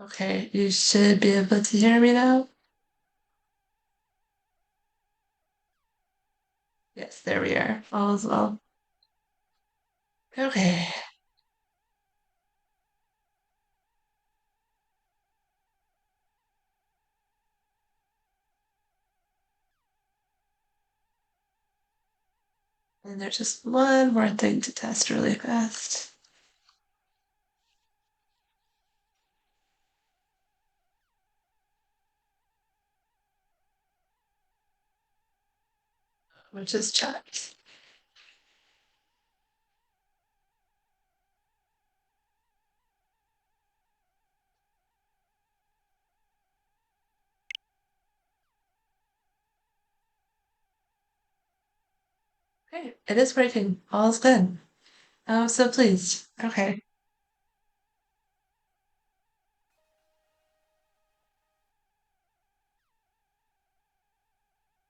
Okay, you should be able to hear me now. Yes, there we are. All is well. Okay, and there's just one more thing to test really fast, which is chat. Okay, it is working. All is good. I'm so pleased. Okay,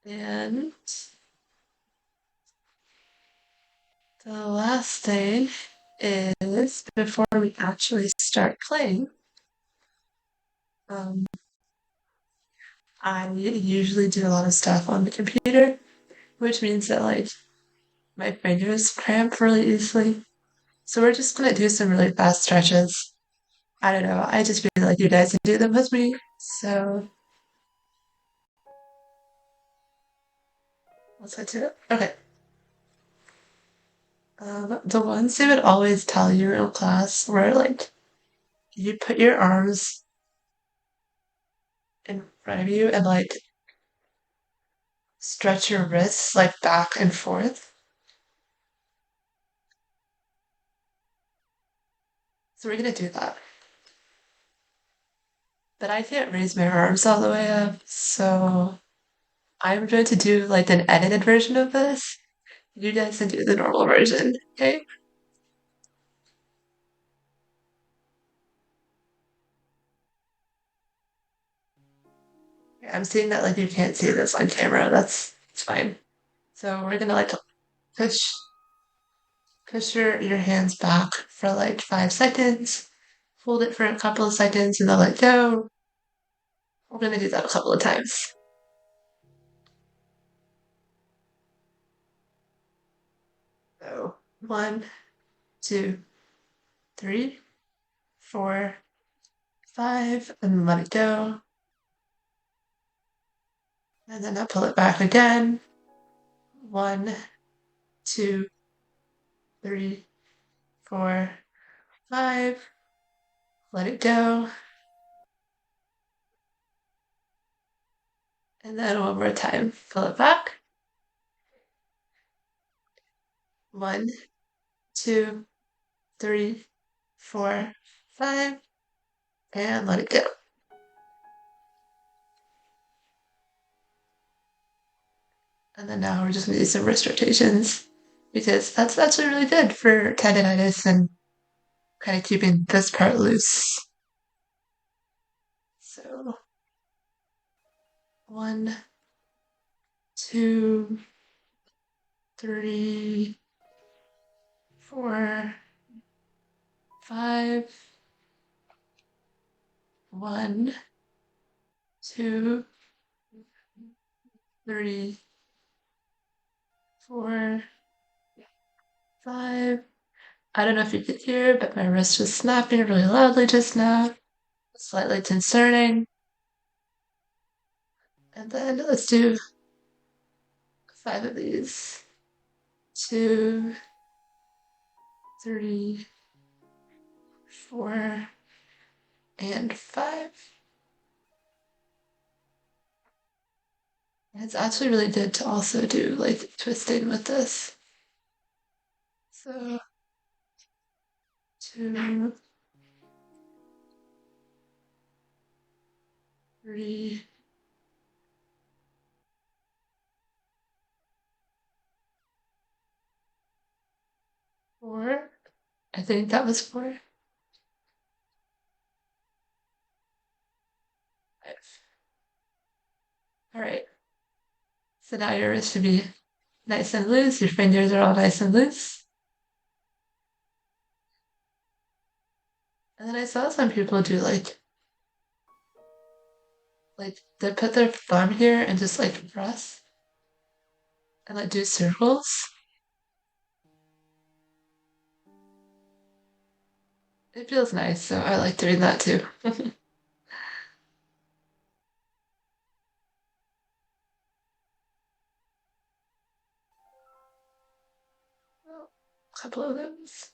and the last thing is before we actually start playing, um, I usually do a lot of stuff on the computer, which means that like my fingers cramp really easily. So we're just gonna do some really fast stretches. I don't know. I just feel like you guys can do them with me. So let's get to it. Okay. The ones they would always tell you in class were like you put your arms in front of you and like stretch your wrists like back and forth. So we're gonna do that. But I can't raise my arms all the way up, so I'm going to do like an edited version of this. You guys can do the normal version, okay? I'm seeing that like you can't see this on camera. That's it's fine. So we're gonna like push push your hands back for like 5 seconds. Hold it for a couple of seconds and then let go. We're gonna do that a couple of times. So 1, 2, 3, 4, 5, and let it go. And then I'll pull it back again. 1, 2, 3, 4, 5. Let it go. And then one more time. Pull it back. 1, 2, 3, 4, 5. And let it go. And then now we're just gonna do some wrist rotations because that's actually really good for tendonitis and kind of keeping this part loose. So 1, 2, 3, 4, 5. 1, 2, 3, 4, 5. I don't know if you could hear, but my wrist was snapping really loudly just now. Slightly concerning. And then let's do 5 of these. 2, 3, 4, and 5. And it's actually really good to also do like twisting with this. So 2, 3, 4. I think that was 4. 5. All right. So now your wrist should be nice and loose. Your fingers are all nice and loose. And then I saw some people do like like they put their thumb here and just like press and like do circles. It feels nice, so I like doing that too. A couple of those.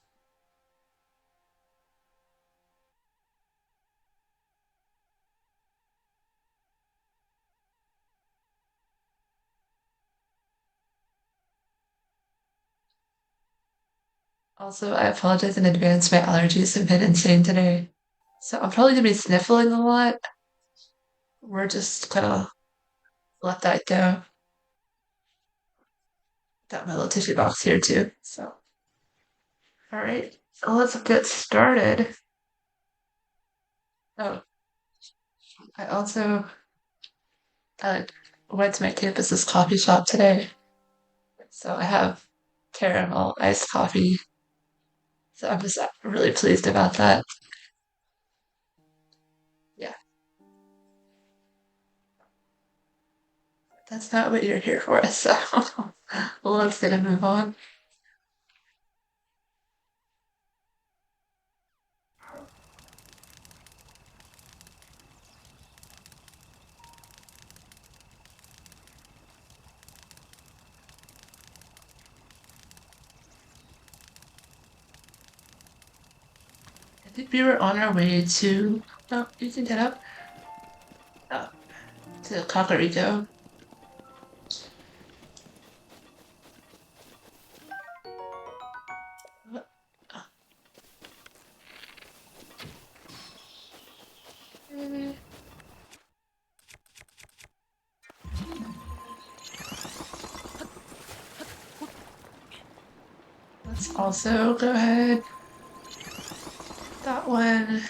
Also, I apologize in advance. My allergies have been insane today. So I'm probably gonna be sniffling a lot. We're just gonna let that go. Got my little tissue box here too. So, all right. So let's get started. Oh, I also uh, went to my campus's coffee shop today. So I have caramel iced coffee. So I'm just really pleased about that. Yeah, that's not what you're here for. So let's get a move on. I think we were on our way to. Oh, you can get up. Oh, to Kakariko. Let's also go ahead. That one.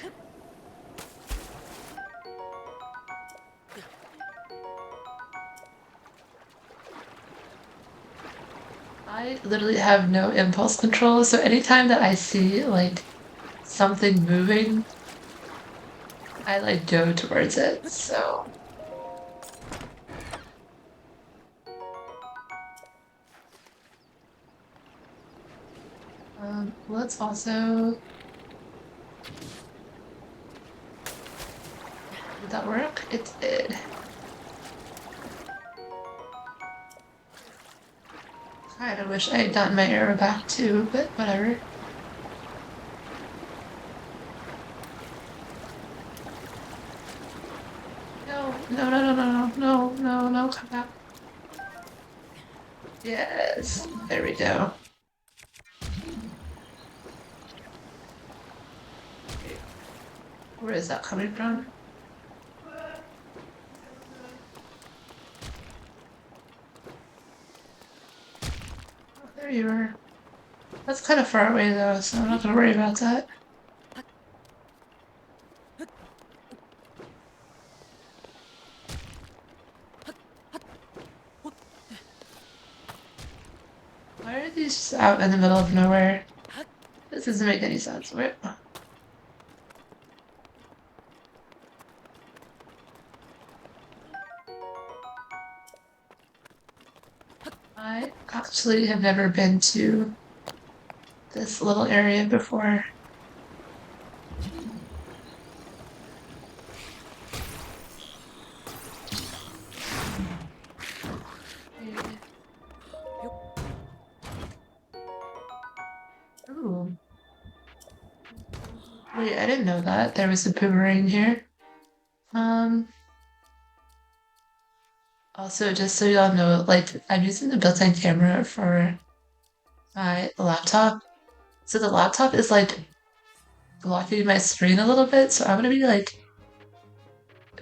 I literally have no impulse control, so anytime that I see like something moving, I like go towards it. So let's also. Did that work? It did. Kinda wish I had gotten my arrow back too, but whatever. No, no, no, no, no, no, no, no, come back. Yes, there we go. Where is that coming from? Oh, there you are. That's kind of far away though, so I'm not gonna worry about that. Why are these just out in the middle of nowhere? This doesn't make any sense. Where? I actually have never been to this little area before. Ooh. Wait, I didn't know that. There was a boomerang here. Um, Also, just so y'all know, like, I'm using the built-in camera for my laptop. So the laptop is like blocking my screen a little bit, so I'm gonna be like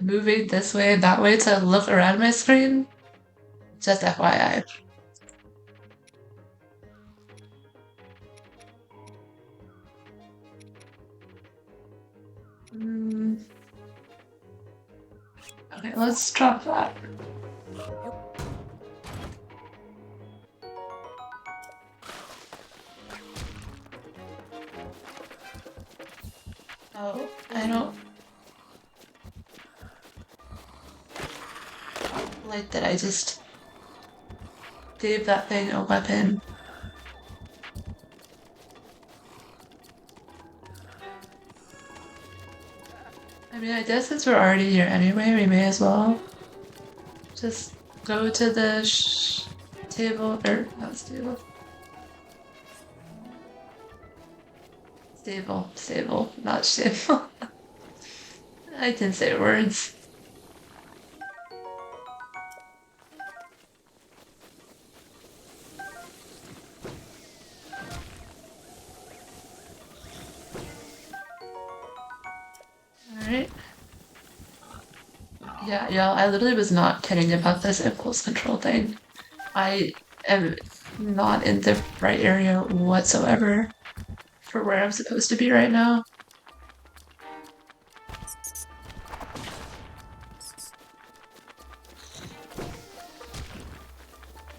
moving this way and that way to look around my screen. Just FYI. Mm, okay, let's drop that. Oh, I don't. like that I just gave that thing a weapon. I mean, I guess since we're already here anyway, we may as well just go to the table, or not stable. Stable, not stable. I can say words. Alright. Yeah, y'all, I literally was not kidding about this impulse control thing. I am not in the right area whatsoever for where I'm supposed to be right now.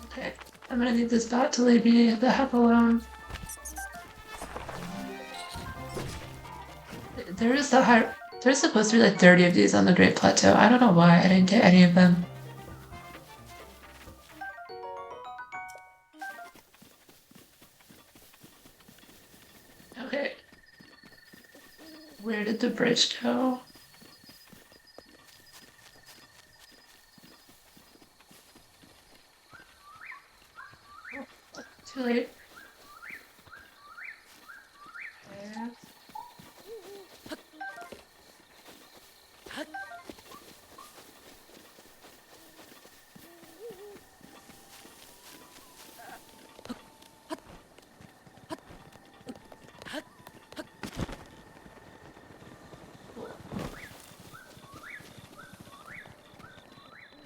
Okay, I'm gonna need this bot to leave me the heck alone. There is the high. There's supposed to be like 30 of these on the Great Plateau. I don't know why I didn't get any of them. Okay. Where did the bridge go? Too late. Okay.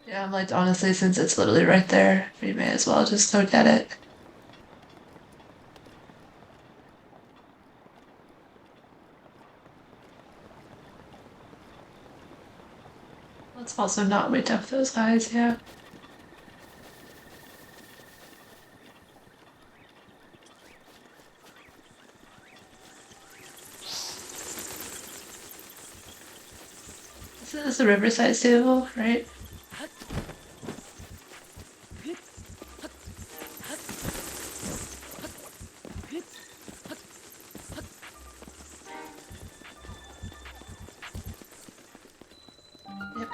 Yeah, I'm like, honestly, since it's literally right there, we may as well just go get it. Let's also not wake up those guys, yeah. This is the Riverside stable, right? Yep.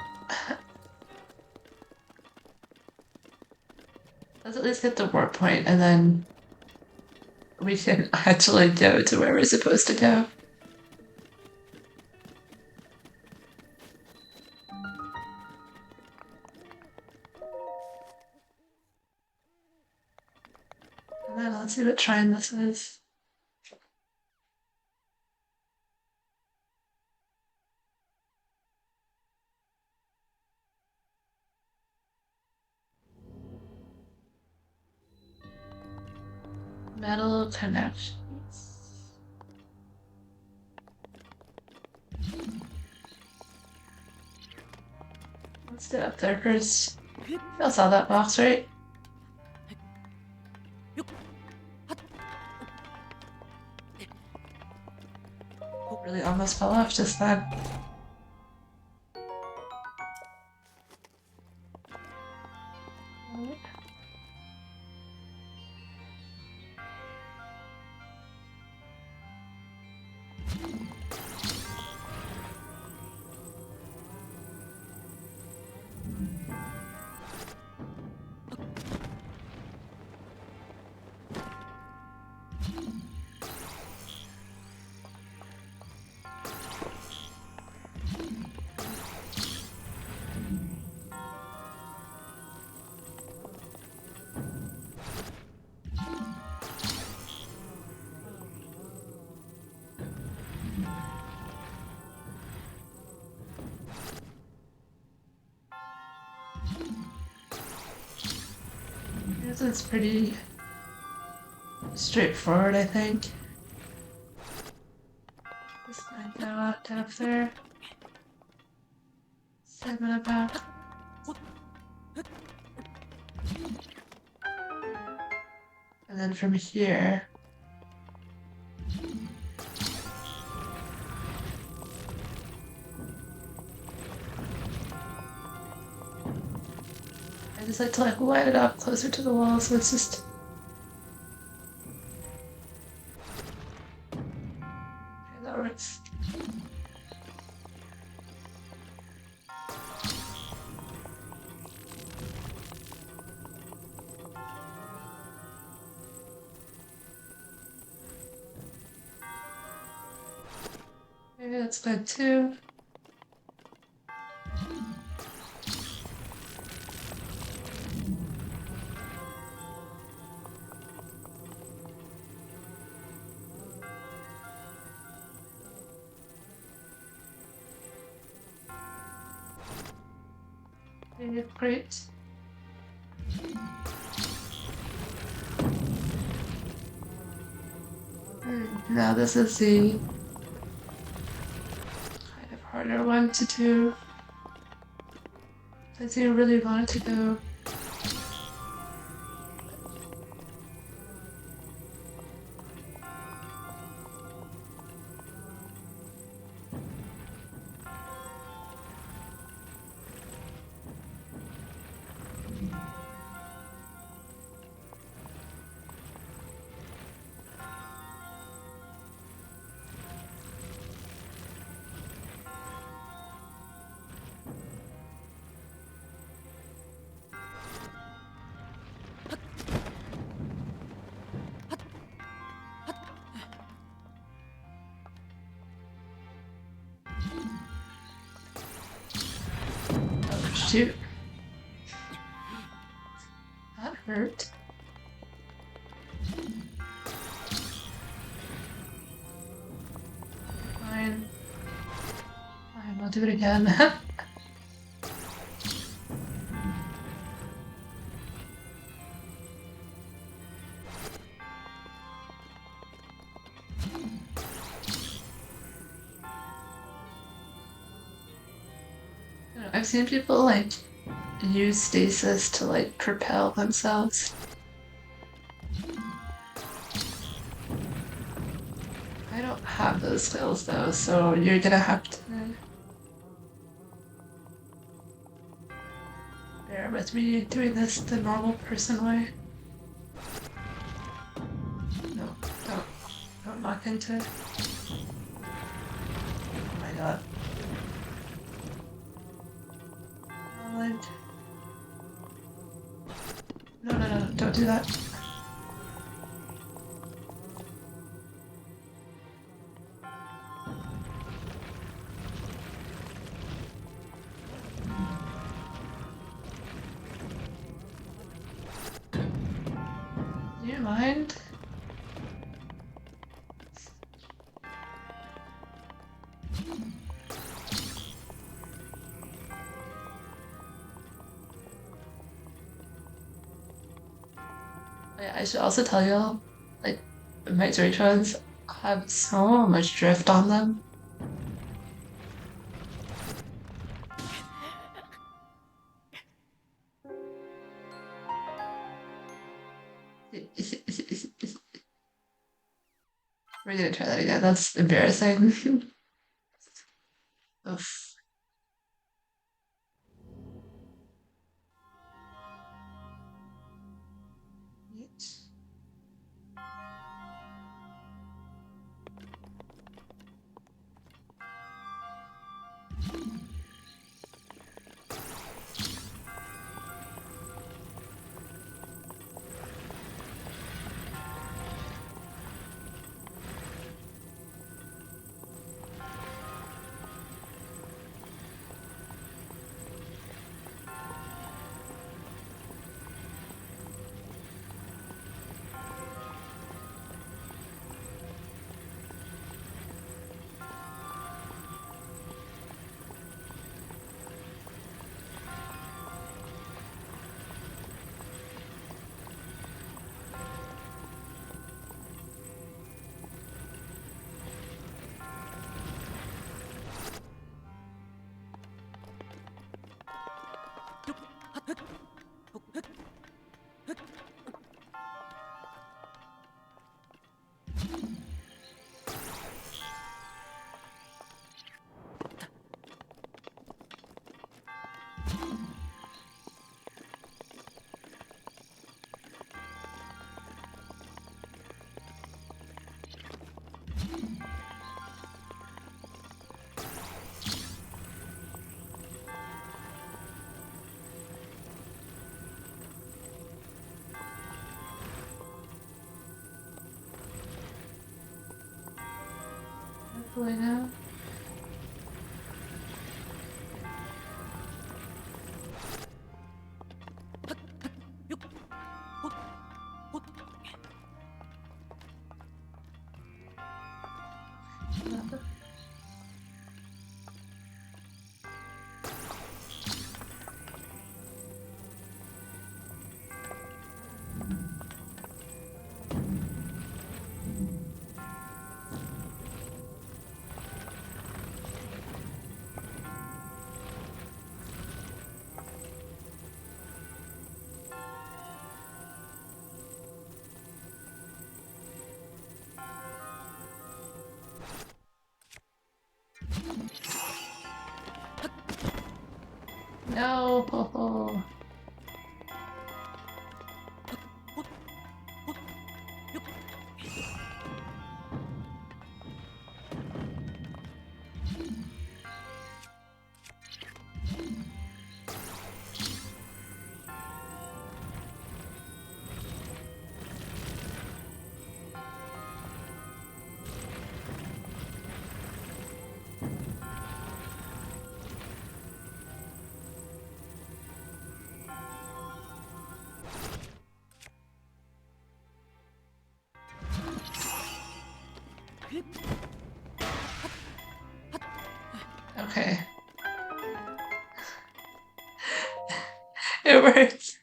Let's at least get the warp point and then we can actually go to where we're supposed to go. And then let's see what shrine this is. Metal connections. Let's get up there first. Y'all saw that box, right? Really almost fell off just then. This is pretty straightforward, I think. This might go up there. 7 about. And then from here. just like to like line it up closer to the wall, so it's just okay, that works. Maybe that's good too. Yeah, great. Now this is the kind of harder one to do. I do really want it to go. Oh shoot. That hurt. Fine. Fine, I'll do it again. I've seen people like use stasis to like propel themselves. I don't have those skills though, so you're gonna have to bear with me doing this the normal person way. No, don't knock into it. Oh my god. Knowledge. No, don't do that. Do you mind? I should also tell y'all, like, my Joy-Cons have so much drift on them. We're gonna try that again. That's embarrassing. Oof. Going out. No. Okay. It works.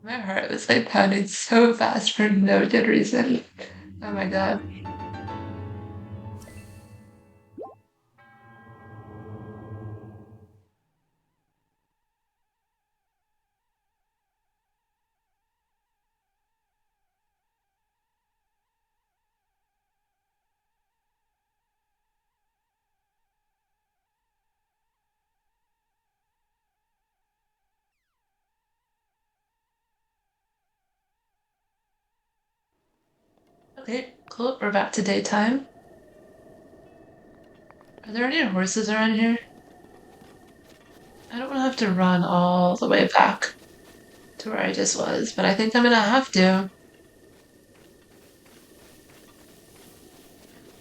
My heart was like pounding so fast for no good reason. Oh my god. Okay, cool. We're back to daytime. Are there any horses around here? I don't want to have to run all the way back to where I just was, but I think I'm gonna have to.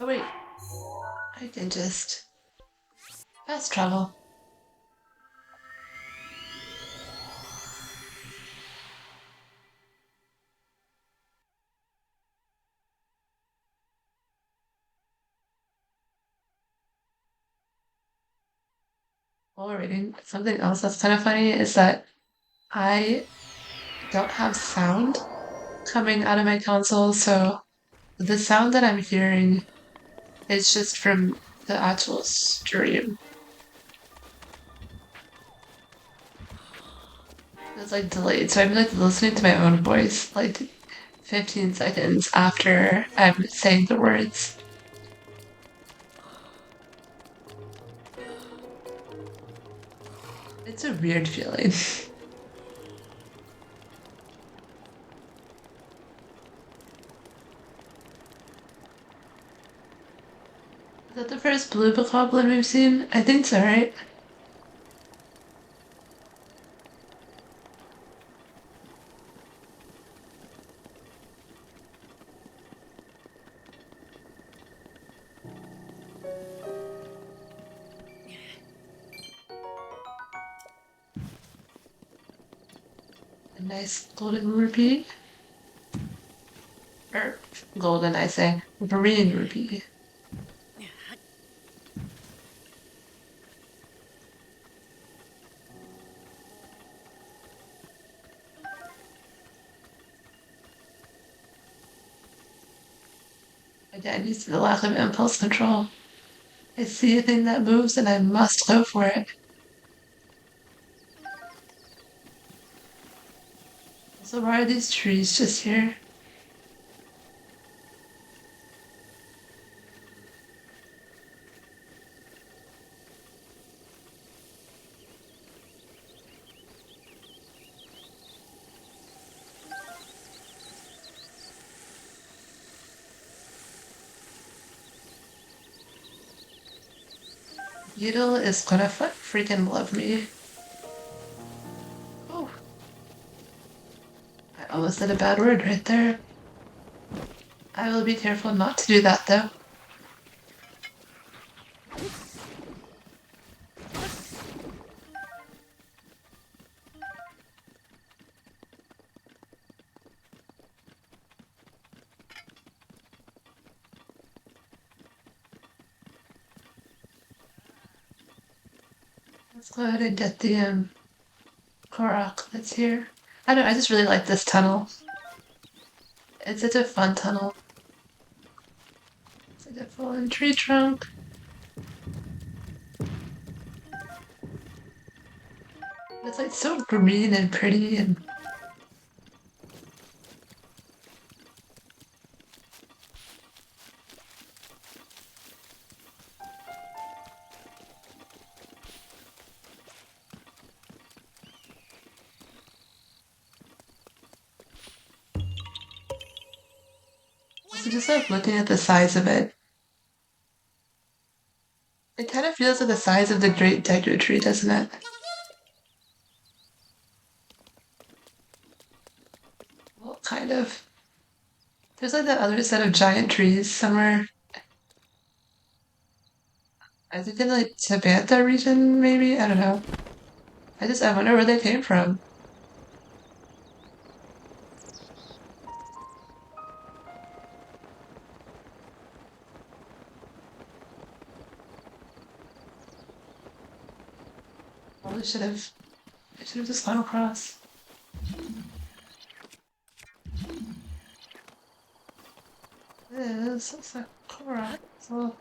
Oh wait, I can just fast travel. While reading, something else that's kind of funny is that I don't have sound coming out of my console, so the sound that I'm hearing is just from the actual stream. It's like delayed, so I'm like listening to my own voice like 15 seconds after I'm saying the words. It's a weird feeling. Is that the first blue bokoblin we've seen? I think so, right? A nice golden rupee. Or golden, I say. Green rupee. Again, you see the lack of impulse control. I see a thing that moves and I must go for it. So why are these trees just here? Beetle is gonna freaking love me. Almost said a bad word right there. I will be careful not to do that though. Let's go ahead and get the Korok that's here. I don't know, I just really like this tunnel. It's such a fun tunnel. It's like a fallen tree trunk. It's like so green and pretty and also just like looking at the size of it. It kind of feels like the size of the Great Deku Tree, doesn't it? Well, kind of. There's like that other set of giant trees somewhere. I think in like Tabantha region, maybe? I don't know. I wonder where they came from. Probably I should have just gone across. This is a Korok. So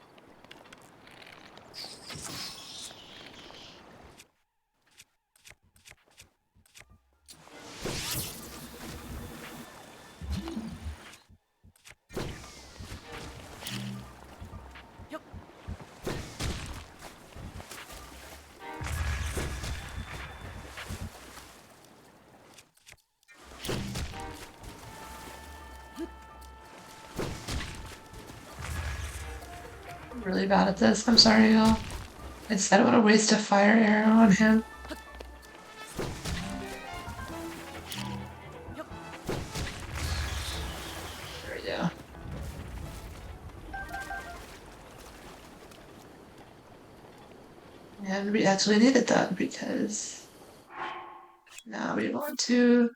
I'm really bad at this. I'm sorry, y'all. I don't want to waste a fire arrow on him. There we go. And we actually needed that because now we want to.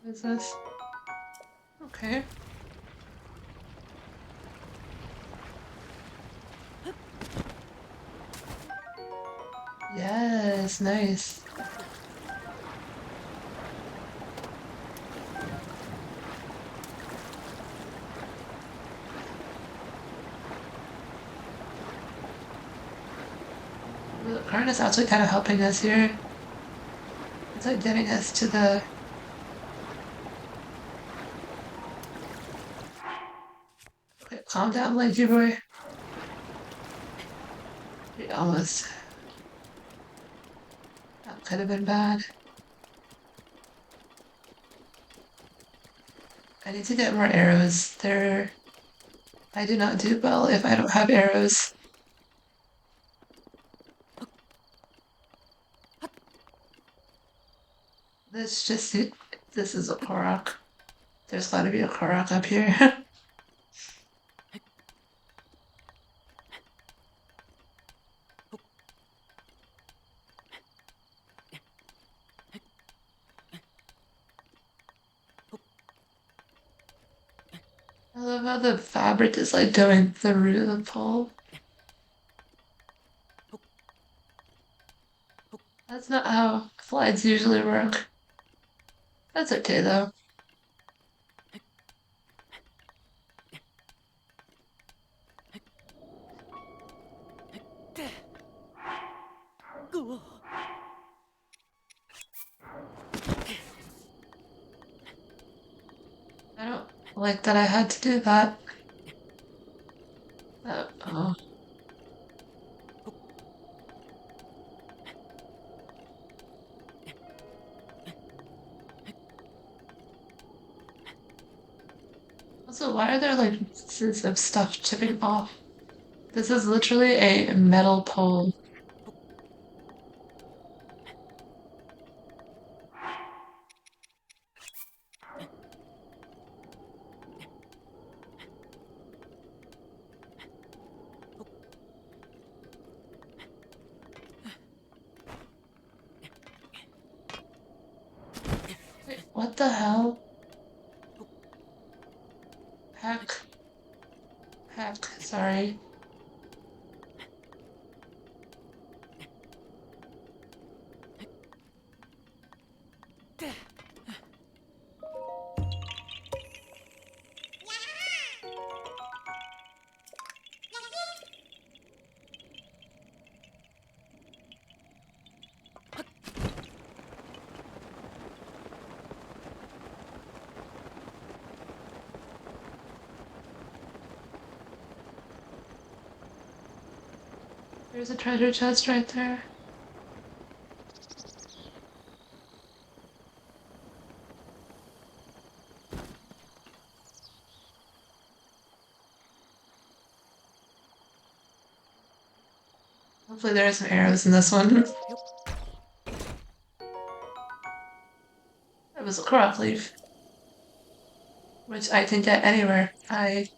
What is this? Okay. Yes, nice. The current is actually kind of helping us here. It's like getting us to the. Okay, calm down, lazy boy. We almost. That could have been bad. I need to get more arrows. I do not do well if I don't have arrows. This is a Korok. There's gotta be a Korok up here. I love how the fabric is like going through the pole. That's not how slides usually work. That's okay though. I don't like that I had to do that. Oh. Also, why are there like pieces of stuff chipping off? This is literally a metal pole. Wait, what the hell? Heck. Heck, sorry. There's a treasure chest right there. Hopefully there are some arrows in this one. That was a crop leaf, which I can get anywhere. I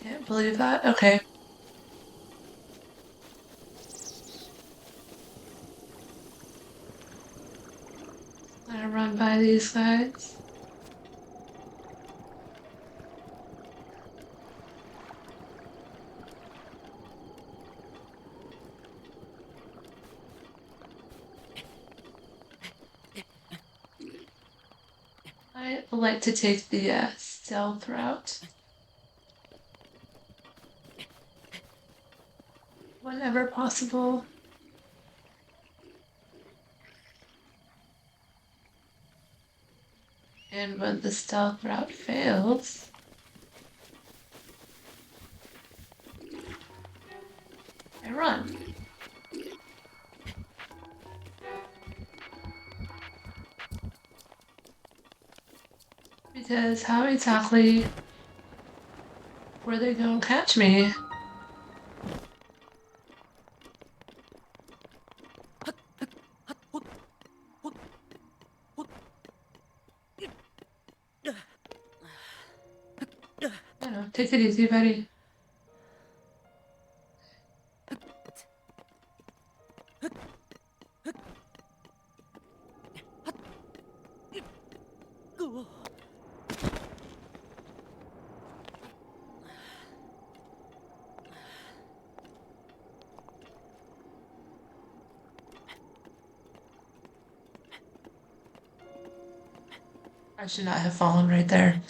can't believe that. Okay. I'm gonna run by these guys. I like to take the stealth route whenever possible. And when the stealth route fails, I run. Because how exactly were they gonna catch me? I don't know, take it easy, buddy. I should not have fallen right there.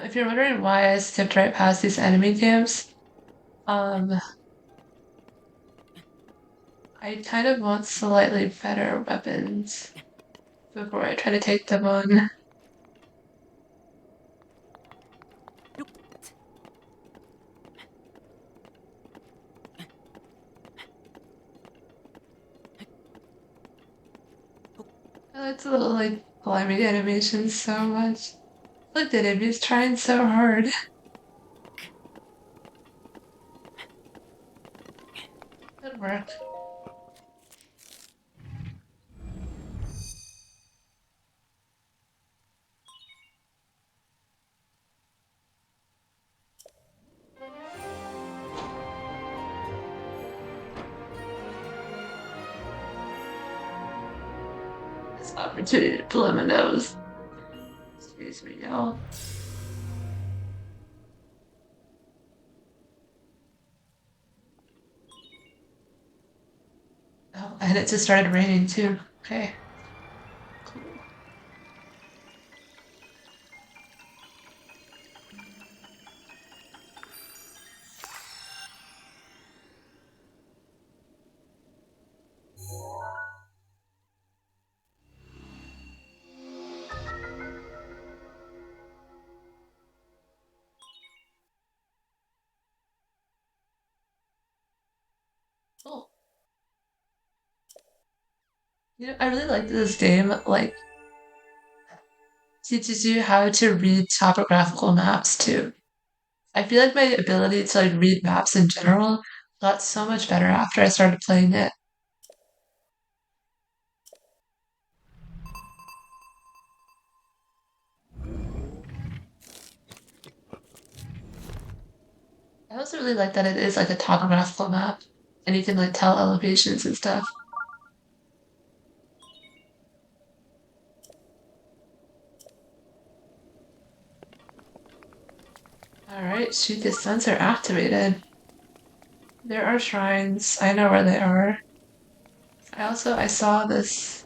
If you're wondering why I skipped right past these enemy camps, um, I kind of want slightly better weapons before I try to take them on. I like the little like climbing animations so much. Look at him, he's trying so hard. Good work. This opportunity to blow my nose. Excuse me, y'all. Oh, and it just started raining too. Okay. Cool. You know, I really like this game. Like, teaches you how to read topographical maps too. I feel like my ability to like read maps in general got so much better after I started playing it. I also really like that it is like a topographical map and you can like tell elevations and stuff. Alright, shoot, the sensor activated. There are shrines. I know where they are. I saw this.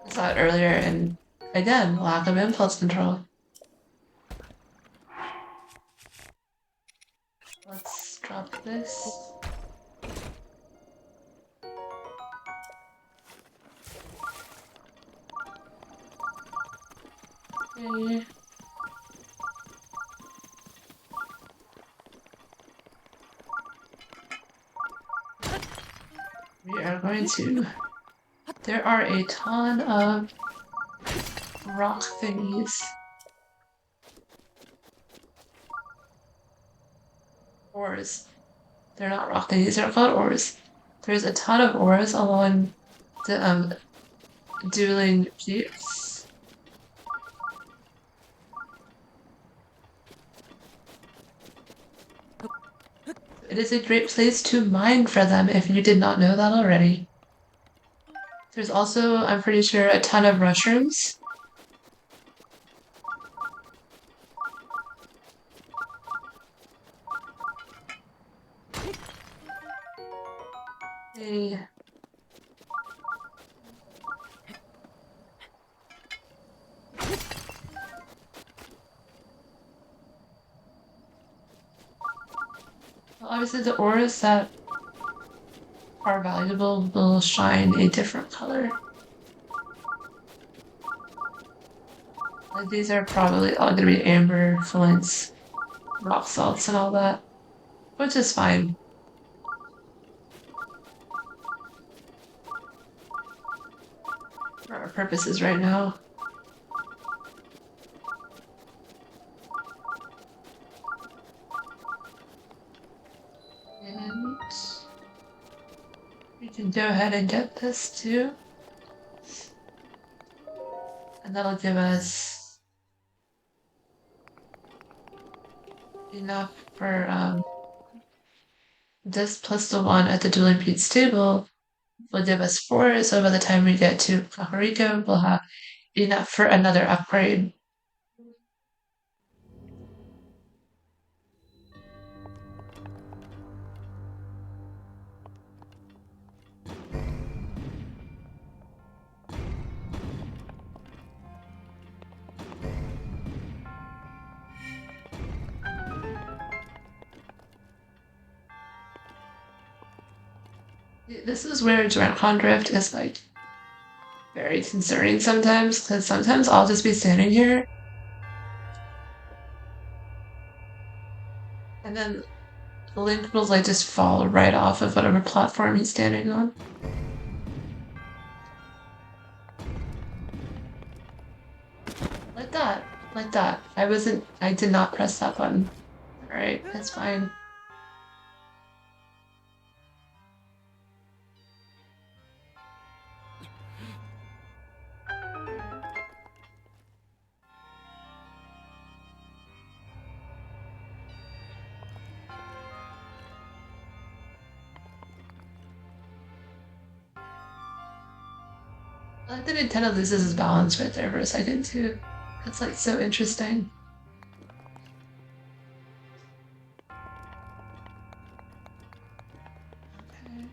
I saw it earlier and again, lack of impulse control. Let's drop this. Okay. We are going to. There are a ton of rock thingies. Ores. They're not rock thingies, they're called ores. There's a ton of ores along the dueling peaks. It is a great place to mine for them if you did not know that already. There's also, I'm pretty sure, a ton of mushrooms. They well, obviously the ores that are valuable will shine a different color. Like these are probably all gonna be amber, flints, rock salts, and all that, which is fine for our purposes right now. And we can go ahead and get this too. And that'll give us enough for this plus the one at the dueling peaks table will give us 4, so by the time we get to Kakariko, we'll have enough for another upgrade. This is where Drakon Drift is like very concerning sometimes, because sometimes I'll just be standing here and then Link will like just fall right off of whatever platform he's standing on. Like that. Like that. I did not press that button. Alright, that's fine. I like that Nintendo loses its balance right there for a second too. That's like so interesting. Okay.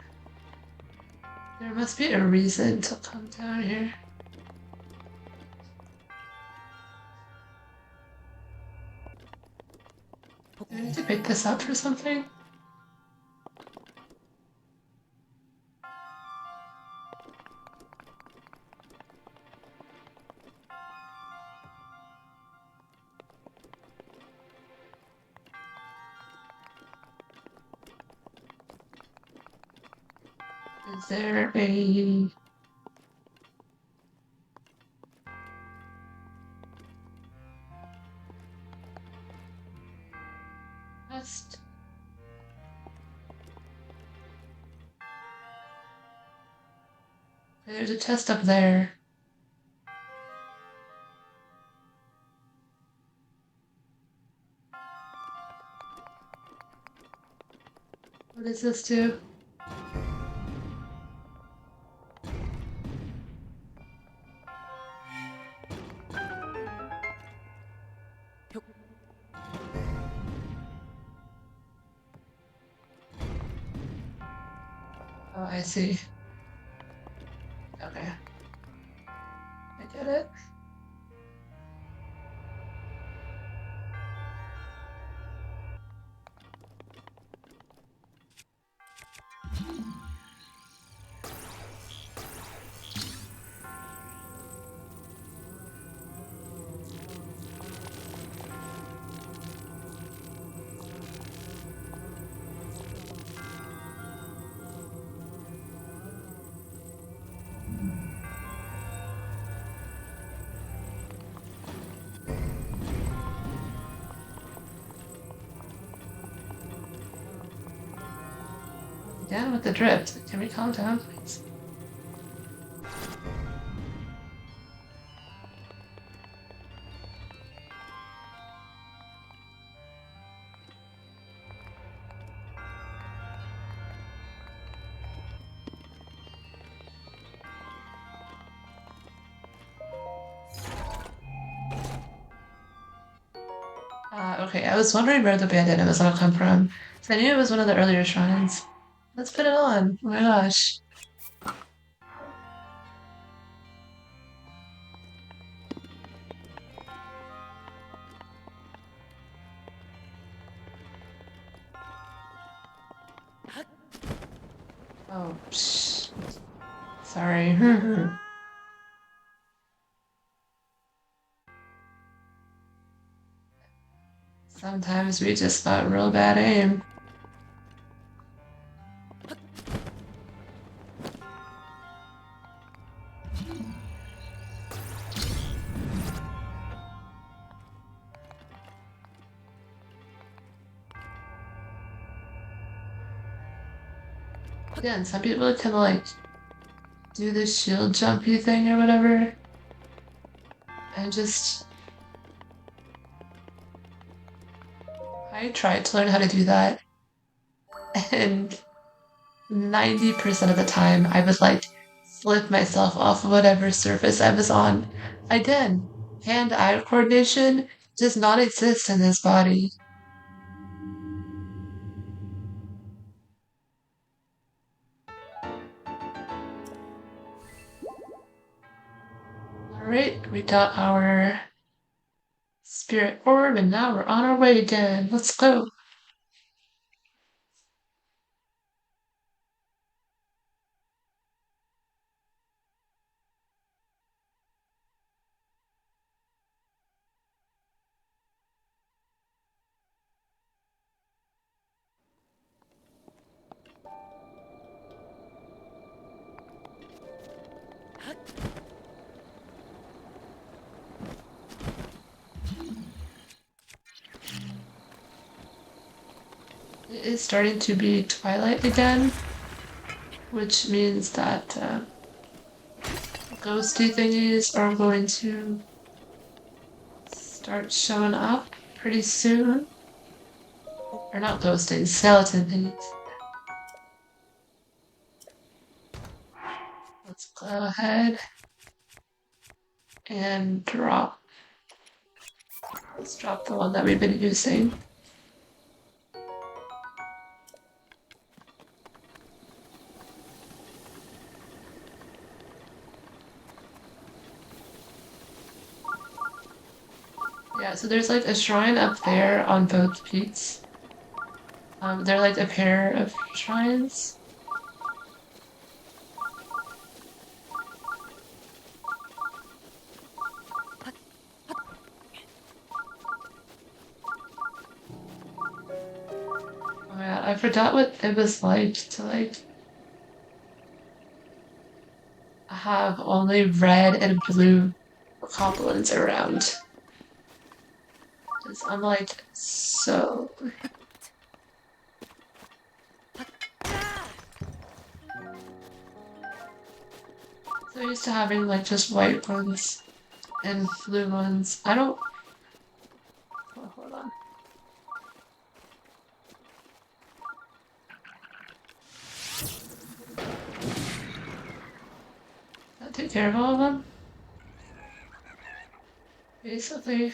There must be a reason to come down here. Do I need to pick this up for something? Is there a test? There's a test up there. What does this do? Oh, I see. Okay, I get it. Down with the drift. Can we calm down, please? Okay, I was wondering where the bandana was gonna come from. So I knew it was one of the earlier shrines. Let's put it on. Oh my gosh. Oh, psh. Sorry. Sometimes we just got real bad aim. Again, some people can like do the shield jumpy thing or whatever. And just I tried to learn how to do that. And 90% of the time I would like flip myself off of whatever surface I was on. I did. Hand-eye coordination does not exist in this body. Alright, we got our spirit orb and now we're on our way again. Let's go. It is starting to be twilight again, which means that ghosty thingies are going to start showing up pretty soon. Or not ghosting, skeleton thingies. Let's go ahead and drop. Let's drop the one that we've been using. Yeah, so there's like a shrine up there on both peaks. They're like a pair of shrines. Oh yeah, I forgot what it was like to like have only red and blue goblins around. Because I'm like so. So used to having like just white ones and blue ones. I don't. Oh, hold on. That take care of all of them? Basically.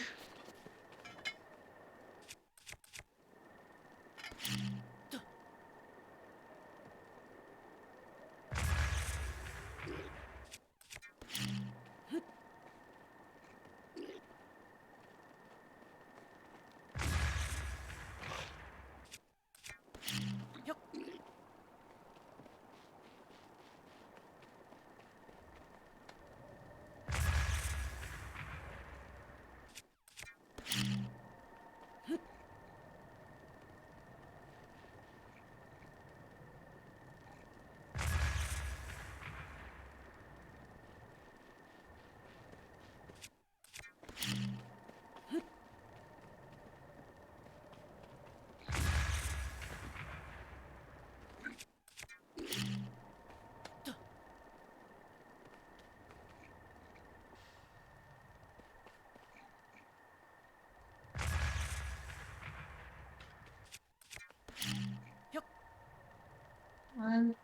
One.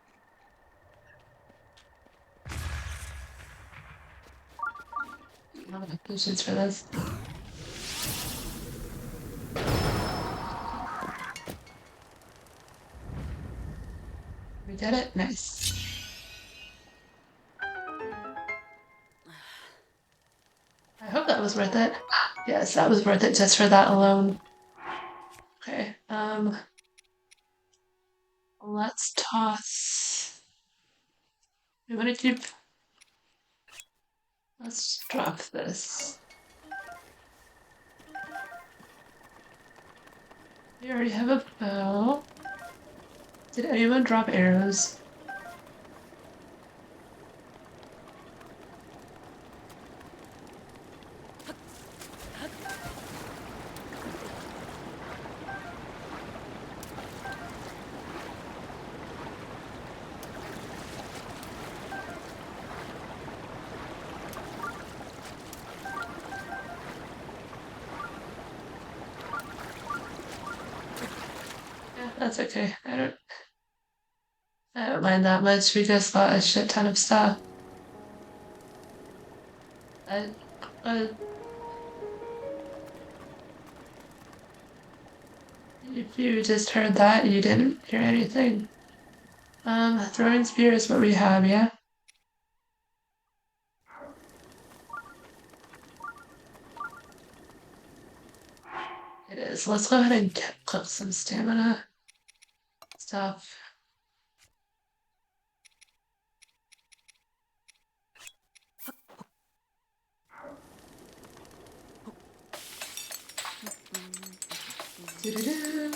I don't have patience for this. We did it. Nice. I hope that was worth it. Yes, that was worth it just for that alone. Okay. Let's toss. We want to keep. Let's drop this. We already have a bow. Did anyone drop arrows? Yeah, that's okay. I don't mind that much. We just got a shit ton of stuff. I, uh, if you just heard that, you didn't hear anything. Throwing spear is what we have, yeah? It is. Let's go ahead and cook some stamina stuff. Doo-doo-doo.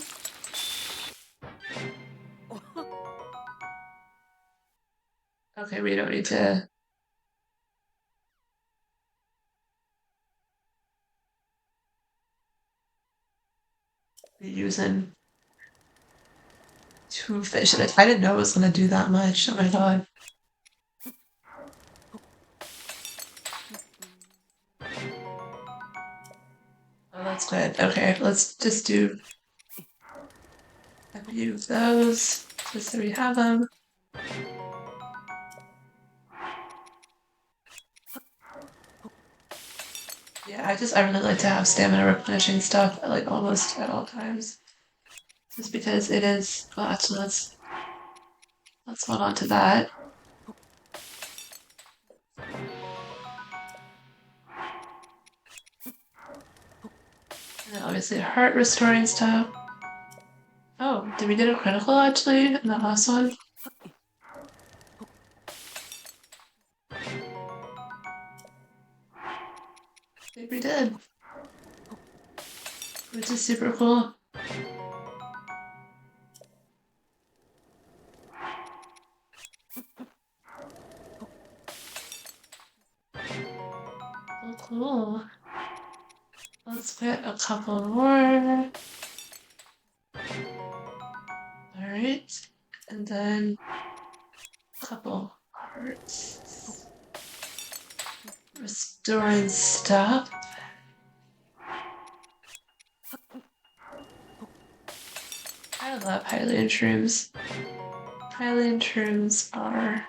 Okay, we don't need to. Be using 2 fish. I didn't know it was gonna do that much. Oh my god. Oh, that's good. Okay, let's just do a few of those just so we have them. Yeah, I really like to have stamina replenishing stuff at like almost at all times. Just because it is. Well, actually, let's hold on to that. And then obviously heart restoring stuff. Oh, did we get a critical actually in that last one? I think we did. Which is super cool. Cool. Let's get a couple more. Alright. And then a couple hearts. Restoring stuff. I love Hylian shrooms. Hylian shrooms are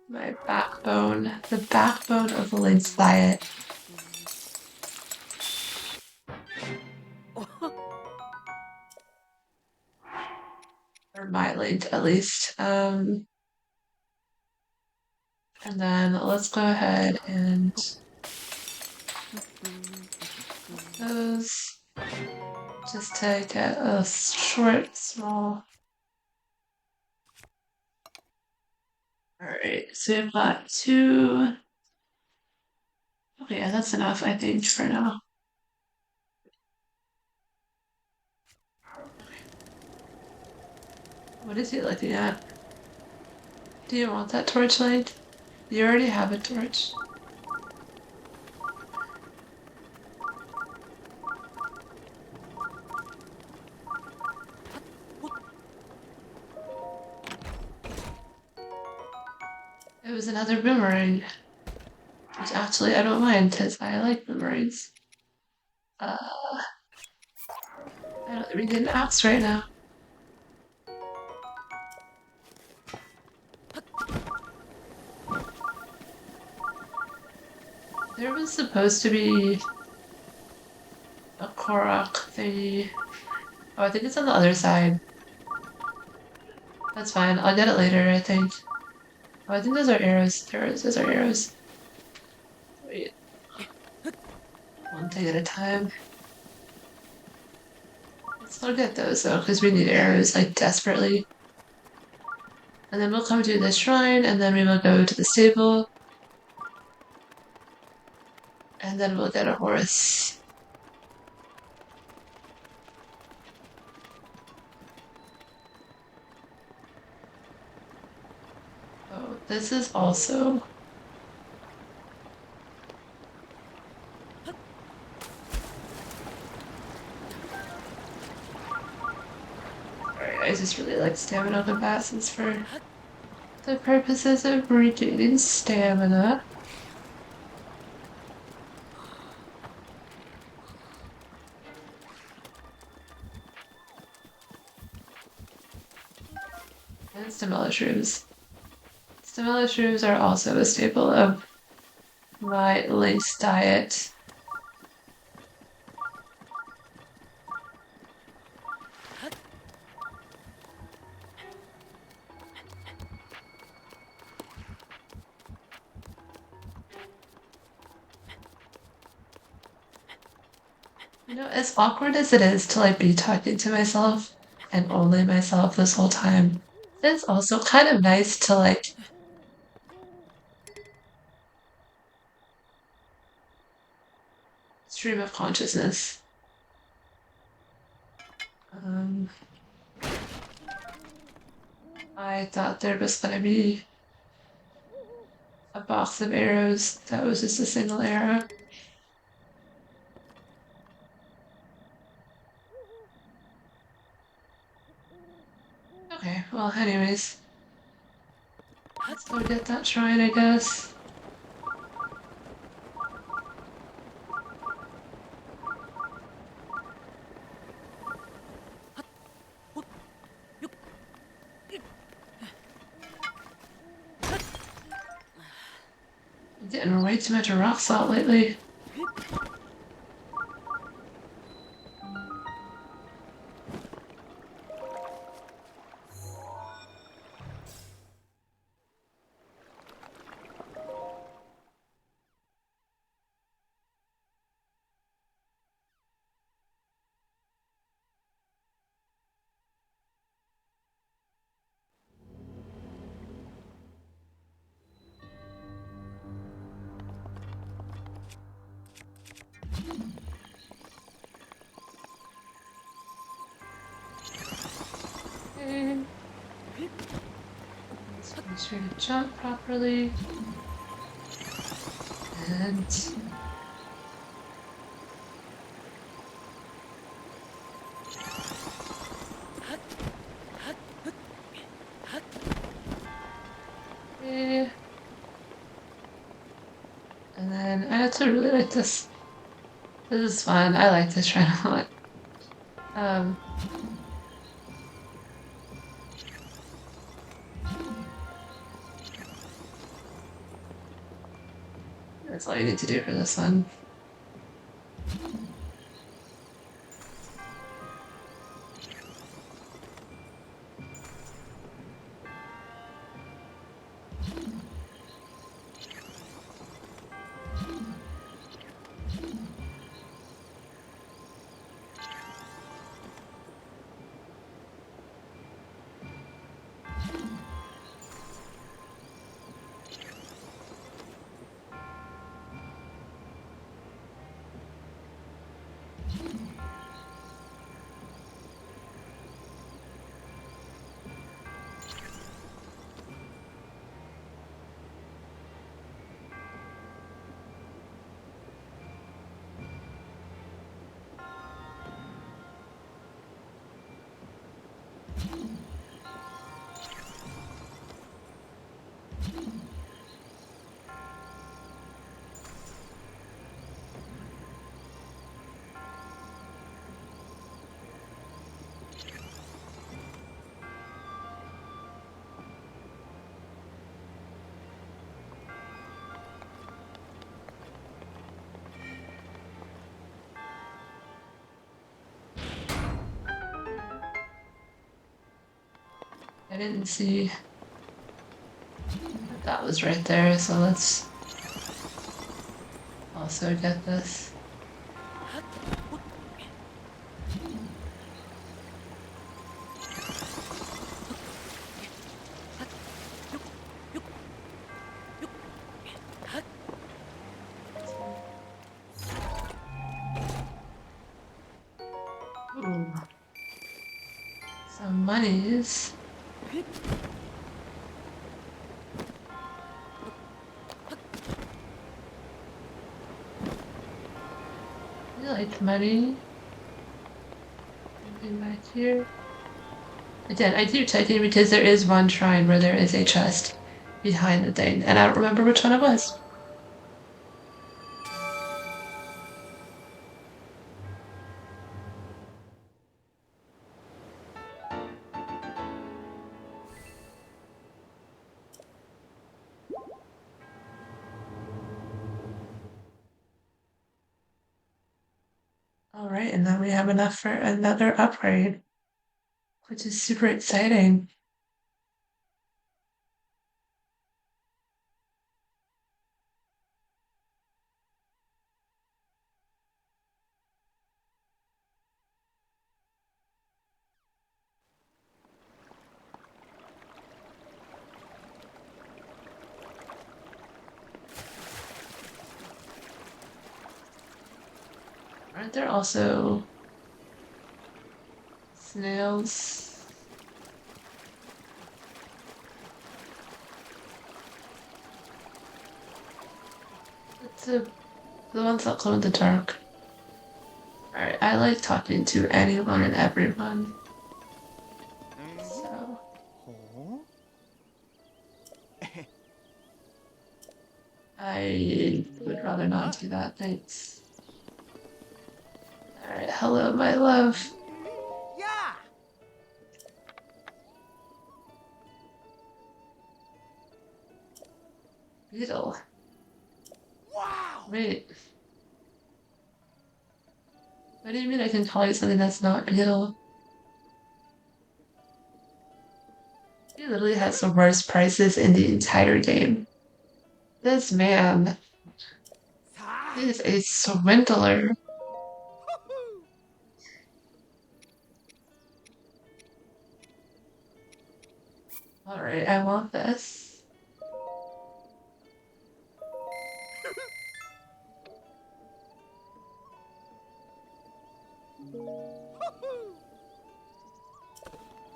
my backbone, the backbone of Link's diet. Or my Link, at least. And then let's go ahead and those just to get a short, small. Alright, so we've got 2. Okay, yeah, that's enough, I think, for now. What is he looking at? Do you want that torchlight? You already have a torch. It was another boomerang. Which actually I don't mind because I like boomerangs. I don't really get an axe right now. There was supposed to be a Korok thingy. Oh, I think it's on the other side. That's fine. I'll get it later, I think. Oh, I think those are arrows. Those are arrows. Wait. One thing at a time. Let's go get those though, because we need arrows like desperately. And then we'll come to the shrine, and then we will go to the stable. And then we'll get a horse. Oh, this is also... Alright, I just really like stamina capacitors for the purposes of regaining stamina. And stamella shrooms. Stamella shrooms are also a staple of my lace diet. You know, as awkward as it is to like be talking to myself and only myself this whole time, it's also kind of nice to like stream of consciousness. I thought there was gonna be a box of arrows that was just a single arrow. Okay, well, anyways. Let's go get that shrine, I guess. I'm getting way too much rock salt lately. Okay. Let's make sure to jump properly. And eh, and then I actually really like this. This is fun. I like this shrine a lot. Um, that's all you need to do for this one. I didn't see that was right there, so let's also get this. Ooh, some monies. I like money. Anything back here? Again, I keep checking because there is one shrine where there is a chest behind the thing, and I don't remember which one it was. All right, and then we have enough for another upgrade, which is super exciting. Aren't there also snails? It's the ones that glow in the dark. Alright, I like talking to anyone and everyone. So I would rather not do that, thanks. Alright, hello, my love. Yeah. Beetle. Wow. Wait. What do you mean I can call you something that's not Beetle? He literally has the worst prices in the entire game. This man is a swindler. Alright, I want this.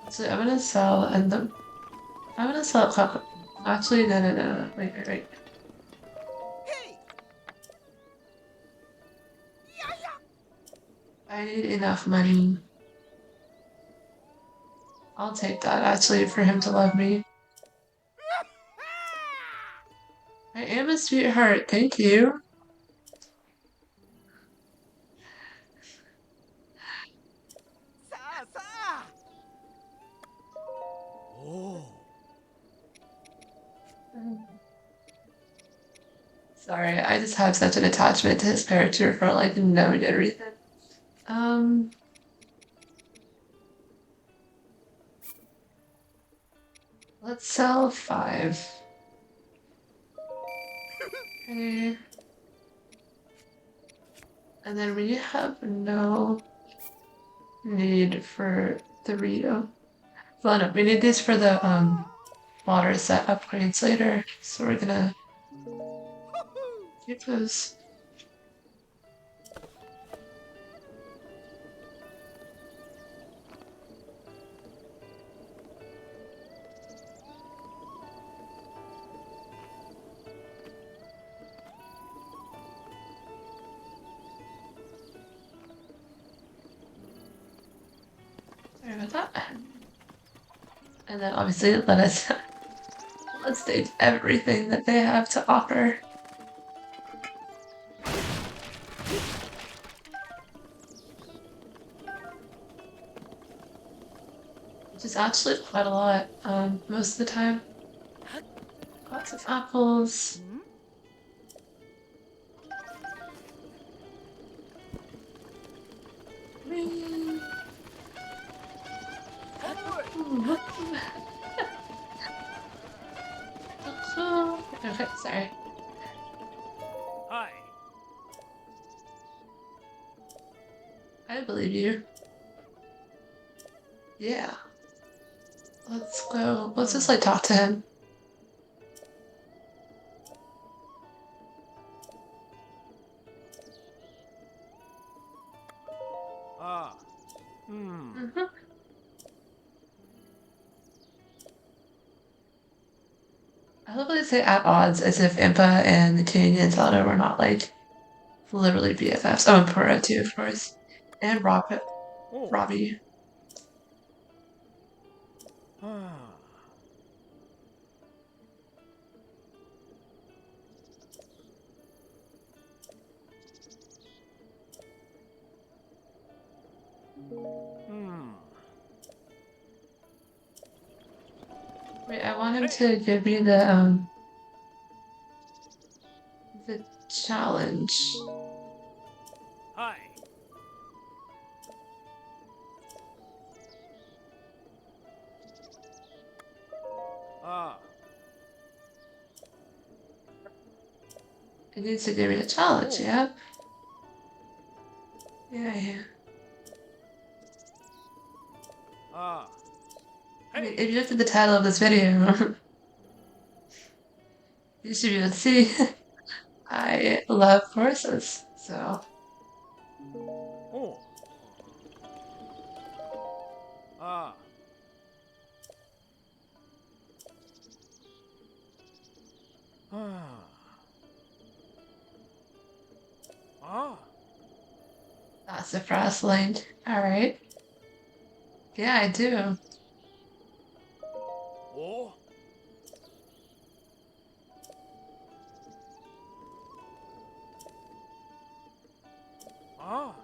So I'm gonna sell I'm gonna sell Actually, no. Wait. Hey. I need enough money. I'll take that actually for him to love me. I am a sweetheart, thank you. Sa sa. Oh. Sorry, I just have such an attachment to his character for like no good reason. Um, let's sell 5. Okay. And then we have no need for the Rio. Well, no, we need these for the water set upgrades later. So we're gonna keep those. Sorry about that. And then obviously let's take everything that they have to offer. Which is actually quite a lot, most of the time. Lots of apples. Hmm? Whee! Holy. Okay, sorry. Hi. I believe you. Yeah. Let's go. Let's just like talk to him. Ah. Hmm. Mhm. I love how they say at odds as if Impa and the King and Zelda were not like literally BFFs. Oh, and Pura too, of course. And Oh. Robbie. Ah. Hmm. Wait, I want him Hey. to give me the challenge. Hi. Ah. He needs to give me a challenge, Oh. yeah? Yeah. Ah. I mean, Hey. if you looked at the title of this video, you should be able to see I love horses. So, Oh. Ah. Ah. Ah. that's the frost link. Alright. Yeah, I do. Oh. Ah.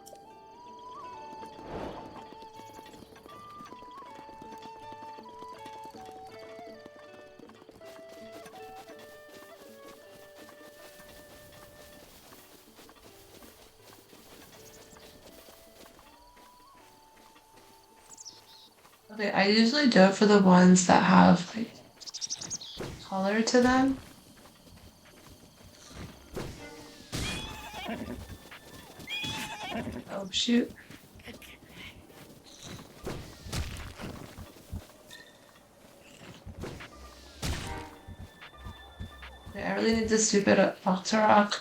Okay, I usually do it for the ones that have like color to them. Oh shoot. Okay, I really need this stupid Octorok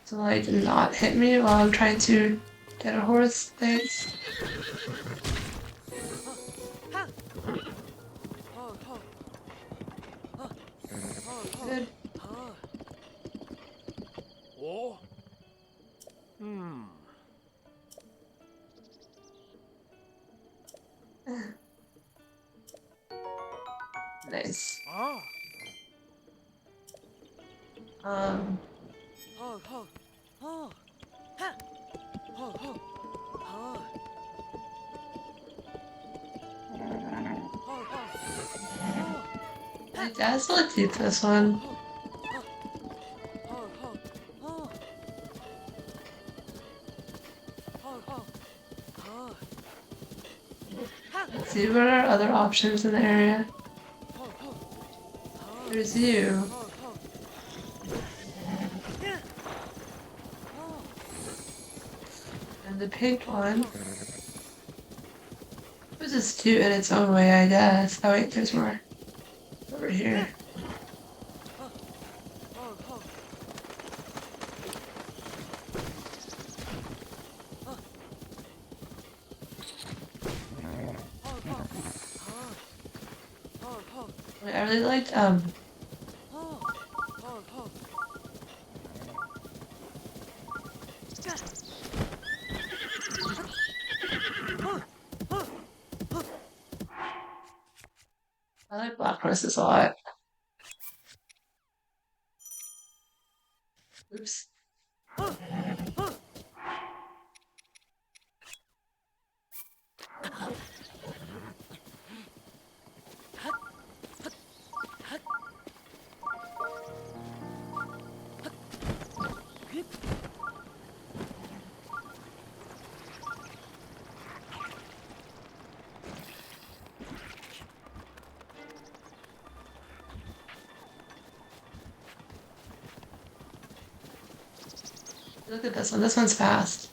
to like not hit me while I'm trying to get a horse. Thanks. Ha. Oh. Oh. Oh. Oh. Oh. Good. Oh. Oh. Hmm. Um, Ho, ho. Ho. Ha. Ho, ho. Ho. Ho, ho. Ho. I Ha. guess we'll keep this Ho, one. ho. Ho. Ho, ho. Ho. Ho, ho. Ho. Ha. Let's see what are other options in the area. Ho, ho. Ho. There's you. Ho, ho. Yeah. Ho. And the pink Ho, one. ho. Which is cute in its own way, I guess. Oh wait, there's more. Over Yeah. here. Ho, ho, ho. Ho, ho, ho. Ho. Ho, ho. Wait, I really liked Ho. Ho, ho. Yeah. Ho. Ho. Ho. I like black horses a lot. Oops. Ho. Ho. Look at this one. This one's fast.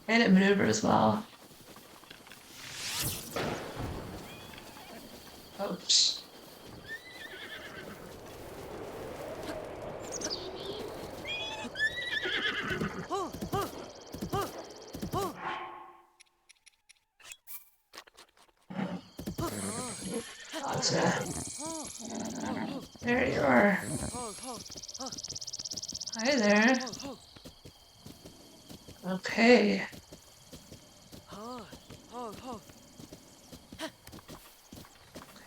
And it maneuvers well. Oh, psh. Ho. Ho. Ho. Ho. Ho. Gotcha. Ho. Ho. Ho. There you are. Ho. Ho. Ho. Hi there. Ho. Ho. Okay. Ho. Ho. Ho.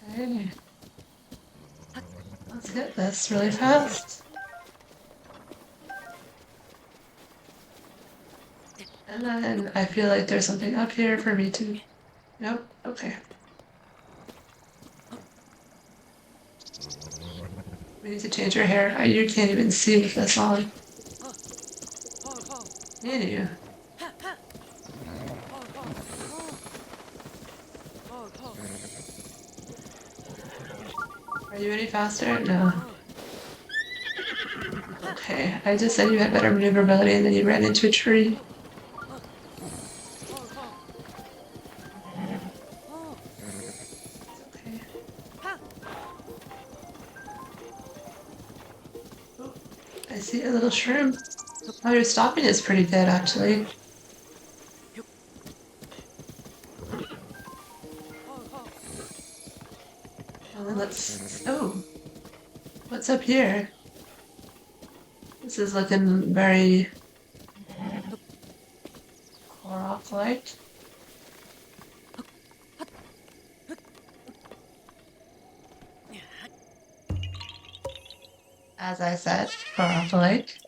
Okay. Let's get this really fast. And then I feel like there's something up here for me to. Nope. Okay. We need to change your hair. You can't even see with this on. Ho. Ho. Ho. Can you? Ha. Ha. Ho. Ho. Ho. Ho. Ho. Are you any faster? No. Ho. Okay. I just said you had better maneuverability and then you ran into a tree. Ho. Ho. Ho. Ho. Ho. It's okay. Ha. Oh, I see a little shroom. Oh, your stopping is pretty good, actually. Ho. Ho. And then let's. Oh, what's up here? This is looking very Korok-like. As I said, Korok-like.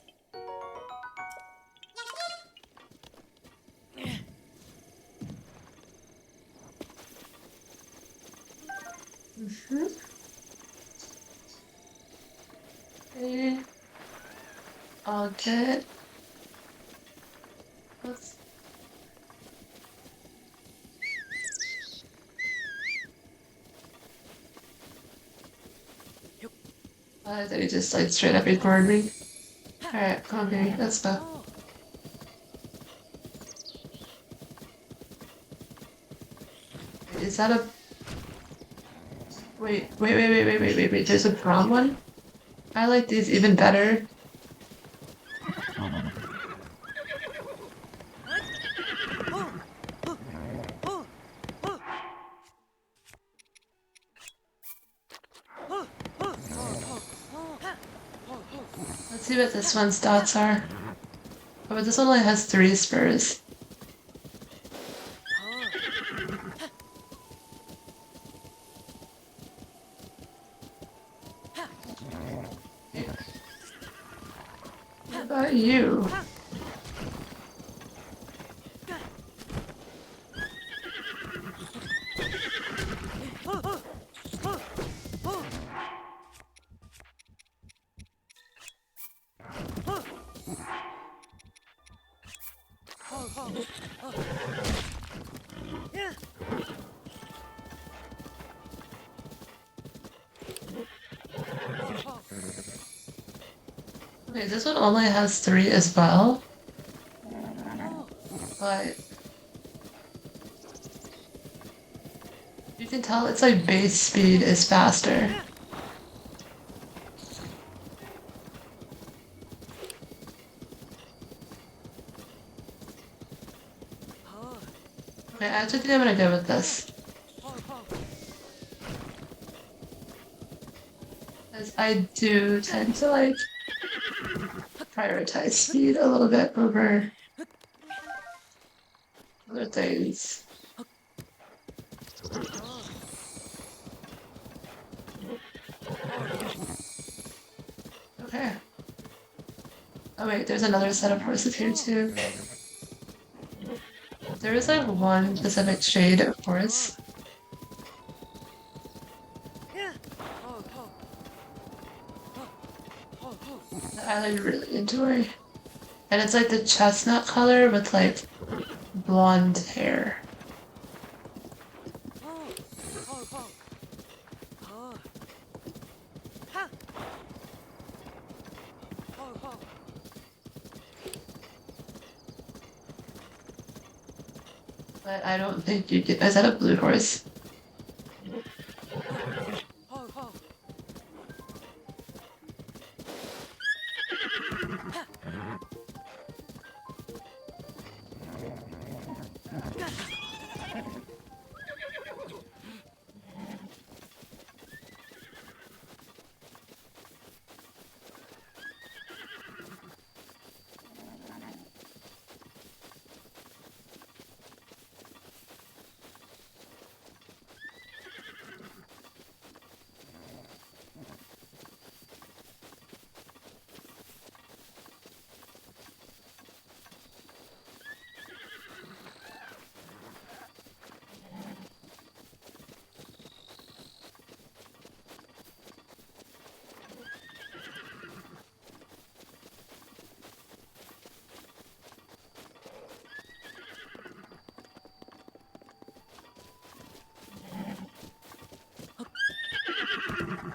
Mhm. Okay. All good. Let's. That he just like straight up ignored me. Alright, come on, baby. Let's go. Ho. Is that a. Wait. There's a brown one? I like these even better. Ho. Ho. Ho. Ho. Ho. Ho. Ho. Ho. Ho. Ha. Ho. Ho. Let's see what this one's stats are. Oh, but this one only has 3 spurs. Ho. Ha. Okay. ho, ho, ho. Yeah. Ho, ho. Okay, this one only has 3 as well, Oh. but you can tell it's like base speed Ho, is ho. faster. Yeah. Ho, Okay, I actually think I'm gonna go with this. ho, ho. As I do tend to like prioritize speed a little bit over other things. Ho, ho, ho. Okay. Oh wait, there's another set of horses here Oh. too. There is like one specific shade of Ho. horse Yeah. Ho, ho. Ho, ho, ho. that I like really enjoy. And it's like the chestnut color with like blonde hair. Ho, ho, ho. Ho. Ha. Ho, ho. But I don't think you get. Is that a blue horse? Ho, ho, ho. Ha.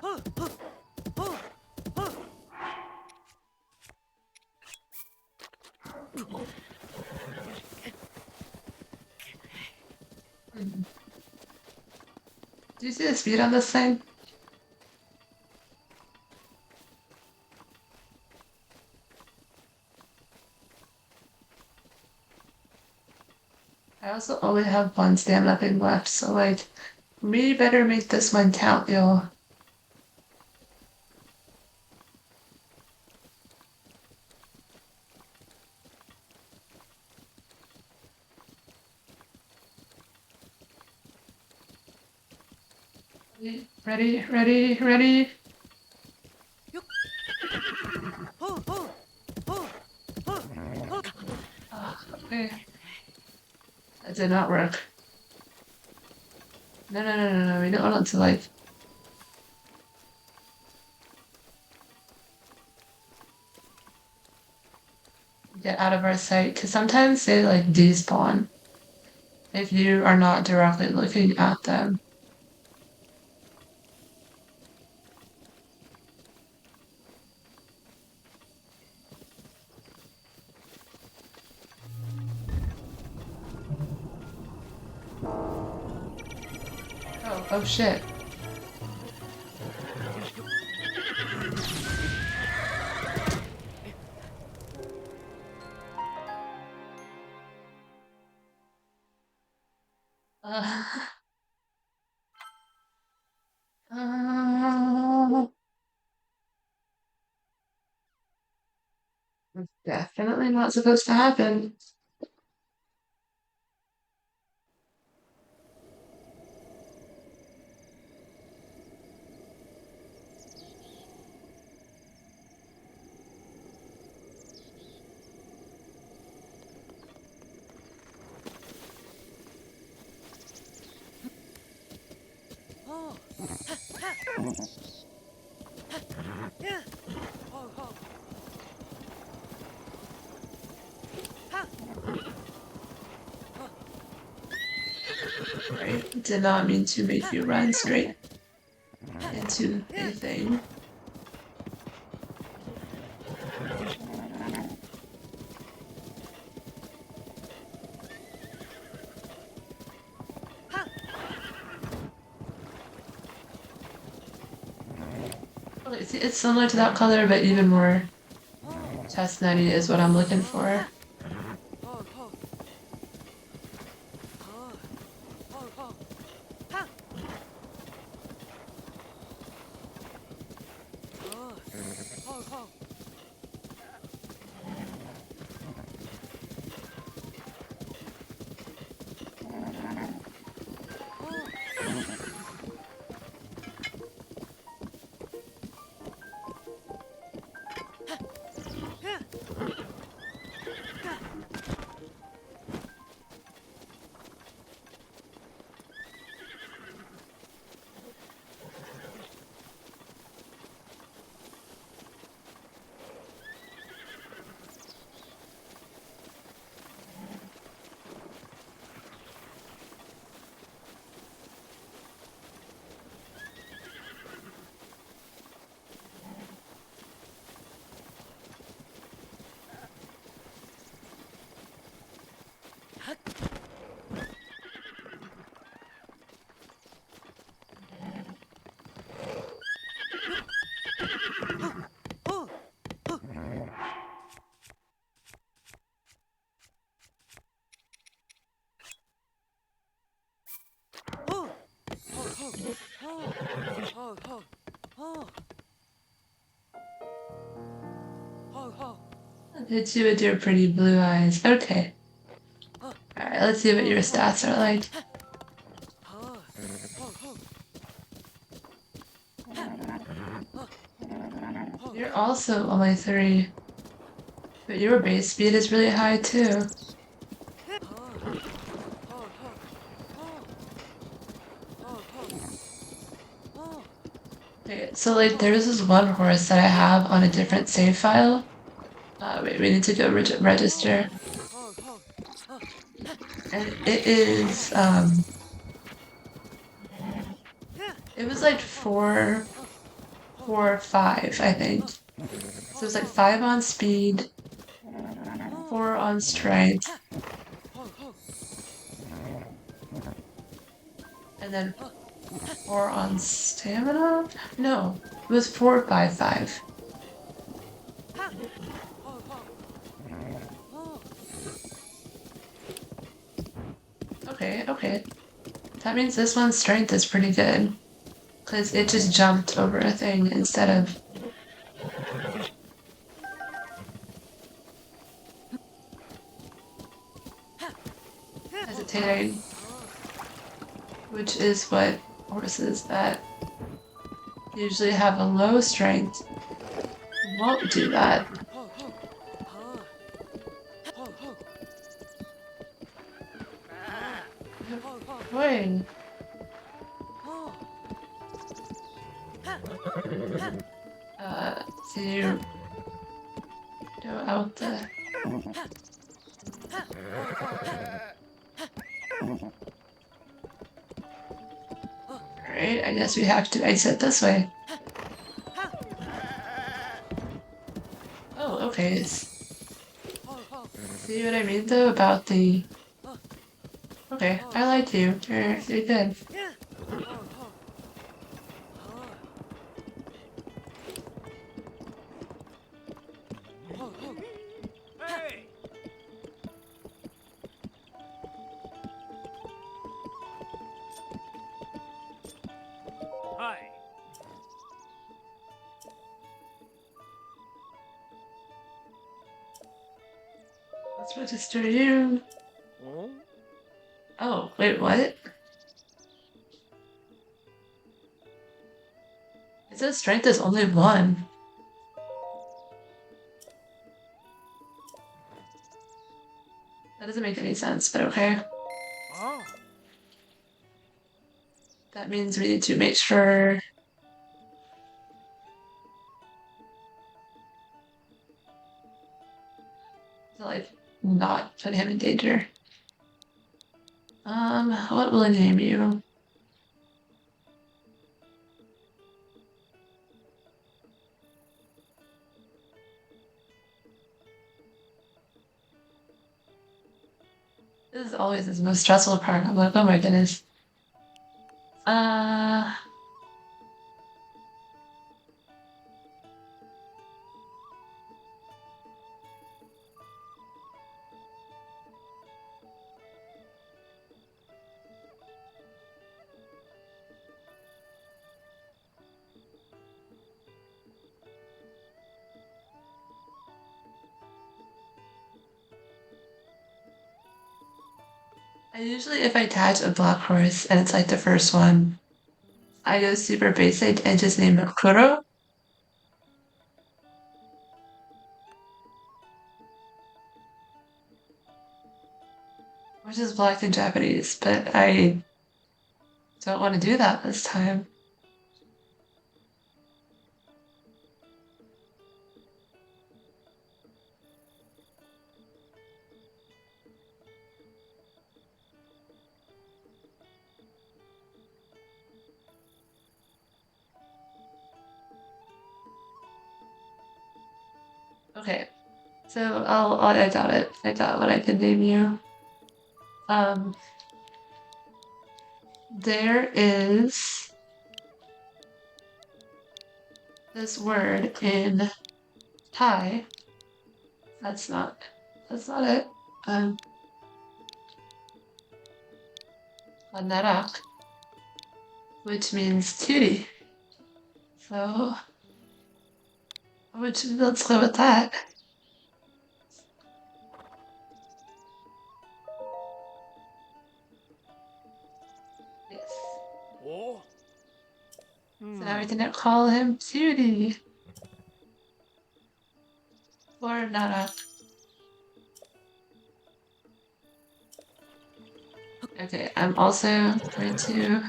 Ho, ho, ho, ho. Mhm. Do you see the speed on this thing? I also only have one stamina thing left, so like, we better make this one count, yo. Ready, ready, ready. Yup. Ho, ho, ho, ho, ho. Ah, okay, that did not work. No, no, no, no, no. We don't want it to like get out of our sight because sometimes they like despawn if you are not directly looking at them. Oh, oh shit. Uh, uh, definitely not supposed to happen. Ho, ha, ha. Yeah. Ho, ho. Ha. Right? Did not mean to make you run straight into a thing. Okay, see, it's similar to that color, but even more chestnutty is what I'm looking for. Hit you with your pretty blue eyes. Okay. Alright, let's see what your stats are like. You're also only 3, but your base speed is really high too. Okay, so like there's this one horse that I have on a different save file. Wait, we need to go register. And it is, it was like 5, I think. So it's like 5 on speed, 4 on strength, and then 4 on stamina? No, it was 4, 5, 5. Okay, okay. That means this one's strength is pretty good. Because it just jumped over a thing instead of hesitating, which is what horses that usually have a low strength won't do that. Boy. So you go out the. Alright, I guess we have to exit this way. Oh, okay. See what I mean though about the. Okay, I like you. You're good. Hey! Hi. Let's register you. Oh? Oh, wait, what? It says strength is only 1. That doesn't make any sense, but okay. Ah. That means we need to make sure to like not put him in danger. What will I name you? This is always the most stressful part. I'm like, oh my goodness. Uh, I usually, if I attach a black horse and it's like the first one, I go super basic and just name it Kuro, which is black in Japanese, but I don't want to do that this time. Okay, so I doubt it. I doubt what I can name you. Um, there is this word in Thai. That's not. That's not it. Um, Narak, which means cutie. So, which let's go with that. Yes. おう So now we ん can call him cutie or Narak. Okay, I'm also going to.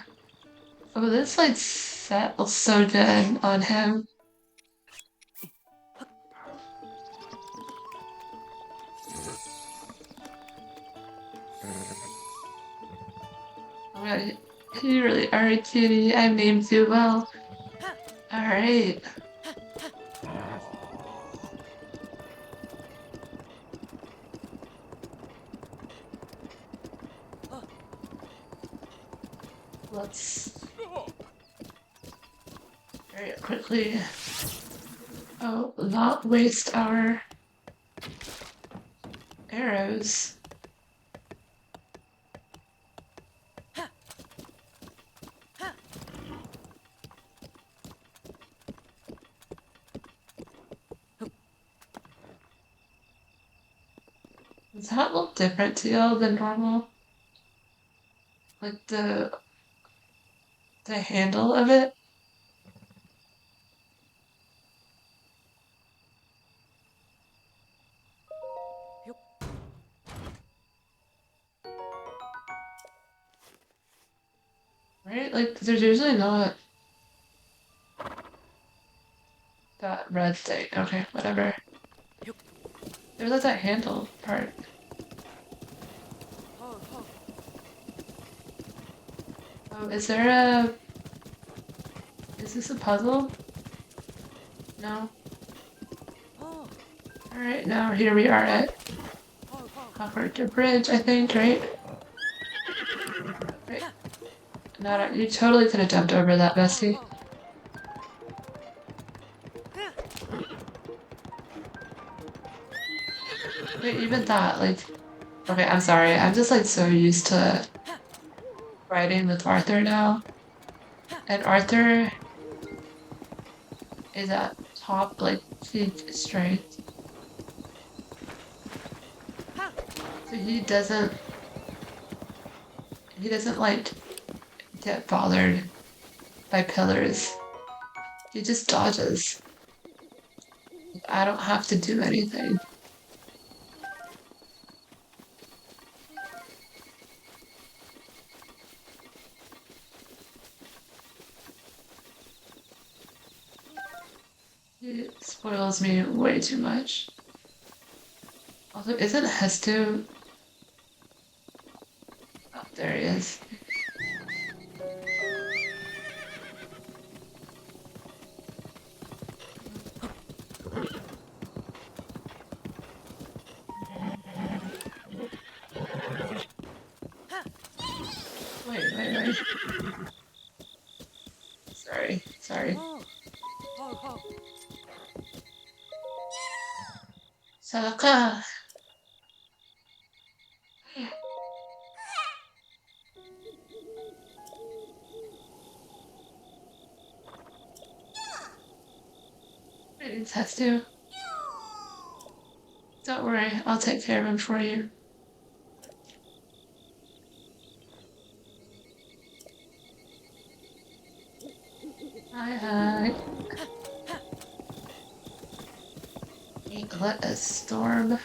Oh, this like settles so good on him. Oh my god, you really are a cutie. I named you well. Alright, let's very quickly. Oh, not waste our arrows. Does that look different to you than normal? Like the handle of it? Right? Like there's usually not that red thing. Okay, whatever. There's like that handle part. Oh, is this a puzzle? No? Alright, now here we are at Kakariko Bridge, I think, right? Right. No, you totally could have jumped over that, Bessie. Wait, even that, like, okay, I'm sorry. I'm just like so used to riding with Arthur now. And Arthur is at top, like, feet straight. So he doesn't like get bothered by pillars. He just dodges. I don't have to do anything. He spoils me way too much. Also, isn't Hestu There he is. Wait. Sorry. Oh, oh. Salaka. I didn't have to. Don't worry, I'll take care of him for you. Hi. Let a storm.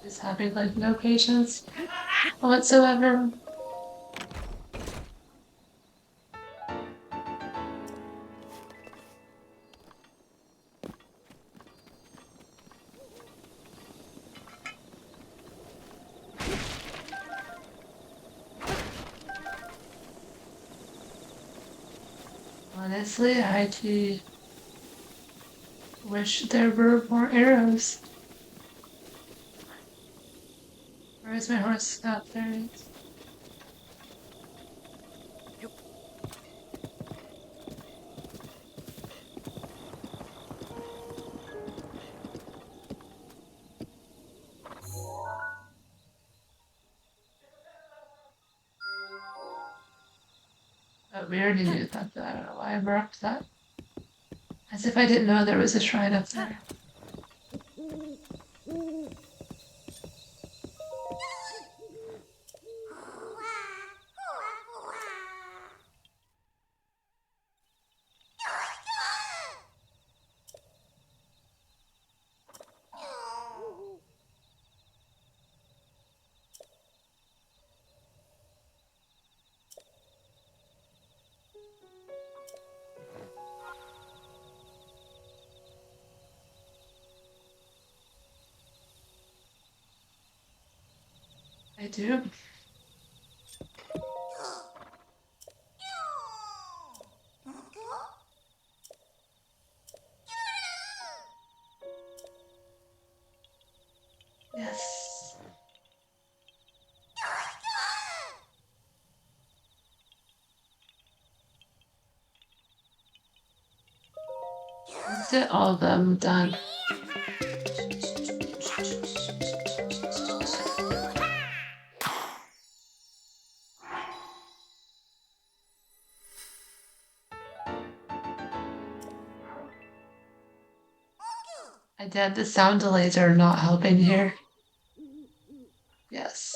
Just having like no patience whatsoever. Honestly, I do wish there were more arrows. Where is my horse? Oh, there it is. Oh, we already knew that, though. I don't know why I marked that. As if I didn't know there was a shrine up there. I do. Yes. Let's get all of them done. I did. The sound delays are not helping here. Yes.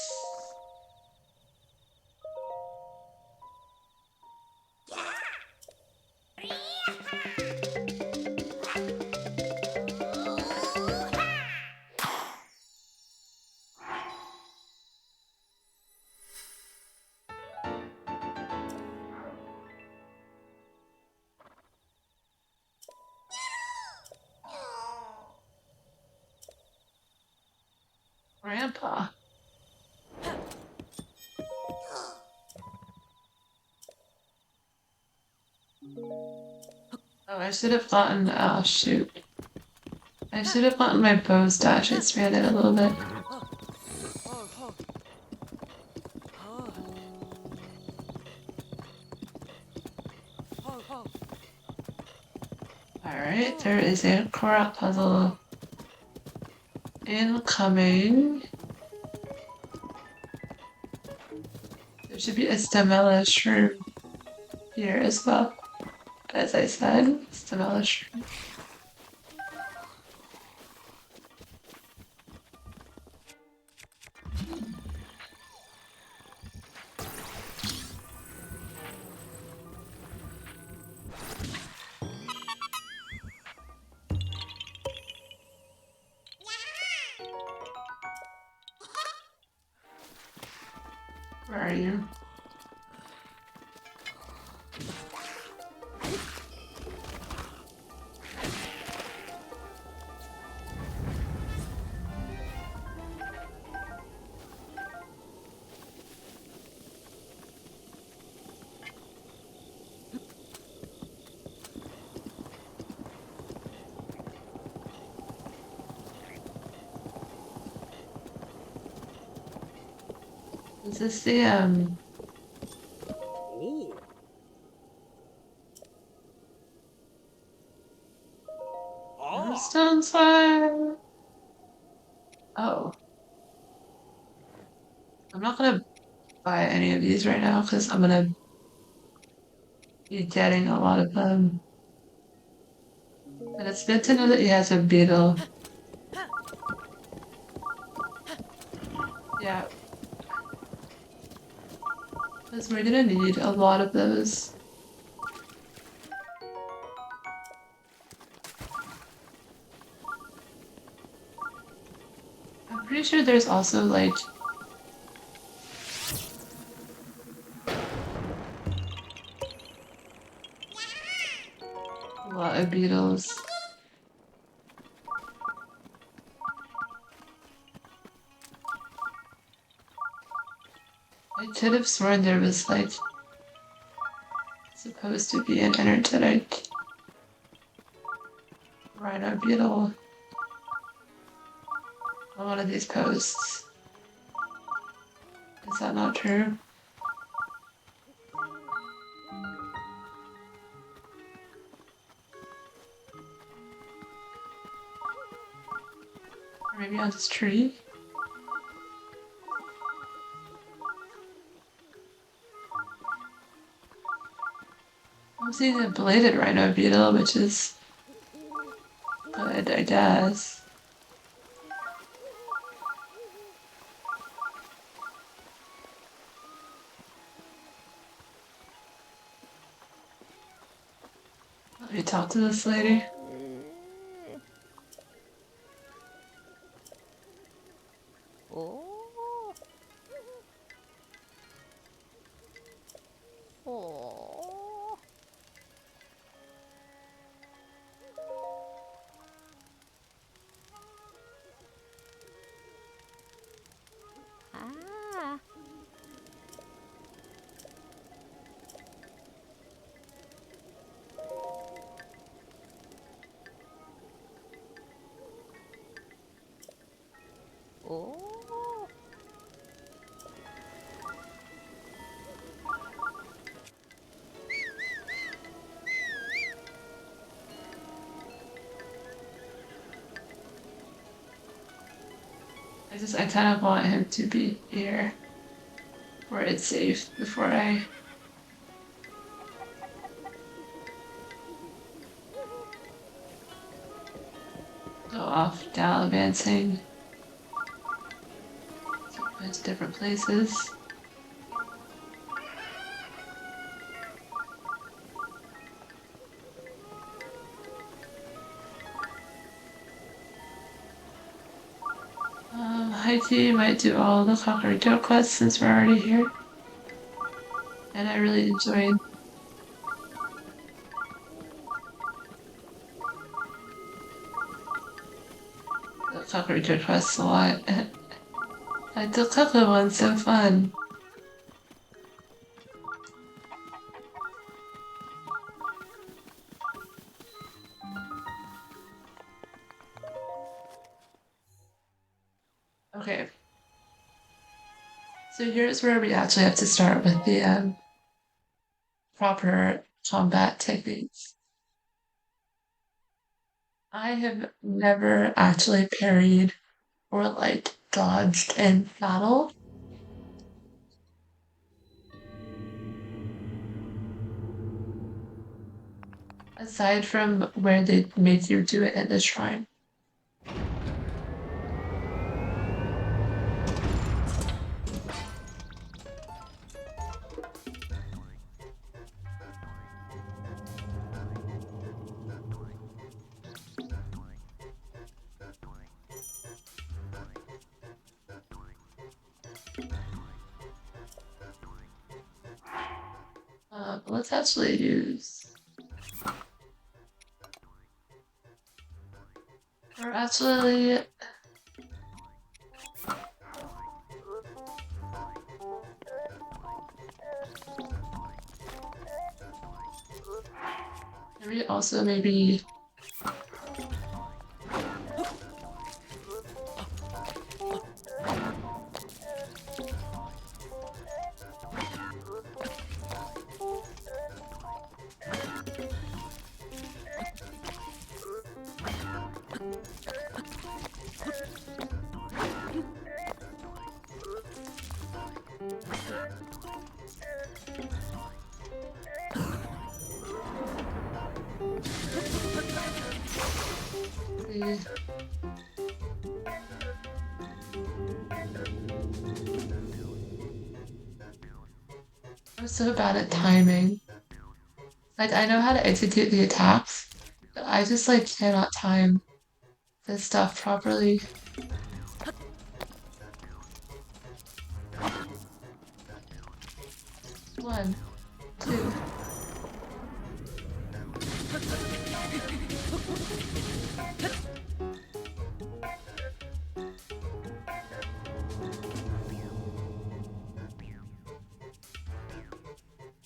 Grandpa. Oh, I should have gotten. Oh, shoot. I should have gotten my bow stash expanded a little bit. Alright, there is a Korok puzzle incoming. There should be a Stamella shroom here as well. As I said, Stamella shroom. Where are you? Is this the Oh. Ah. stone slide? Oh, I'm not gonna buy any of these right now because I'm gonna be getting a lot of them. But it's good to know that he has a beetle. Yeah, because we're gonna need a lot of those. I'm pretty sure there's also like a lot of beetles. I could have sworn there was like supposed to be an energetic rhino beetle on one of these posts. Is that not true? Or maybe on this tree? I'm seeing a bladed rhino beetle, which is good, I guess. Let me talk to this lady. Oh. Oh. Ah. Oh. I kind of want him to be here where it's safe before I go off gallivanting to different places. Haiti might do all the Kakariko quests since we're already here. And I really enjoyed the Kakariko quests a lot. Like the Coco one's so fun. Okay, so here's where we actually have to start with the proper combat techniques. I have never actually parried or like dodged in battle, aside from where they made you do it in the shrine. Let's actually use, or actually, maybe also maybe the, I'm so bad at timing. Like I know how to execute the attacks, but I just like cannot time this stuff properly. One, two.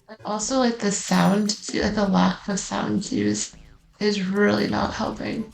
And also like the sound, like the lack of sound cues is really not helping.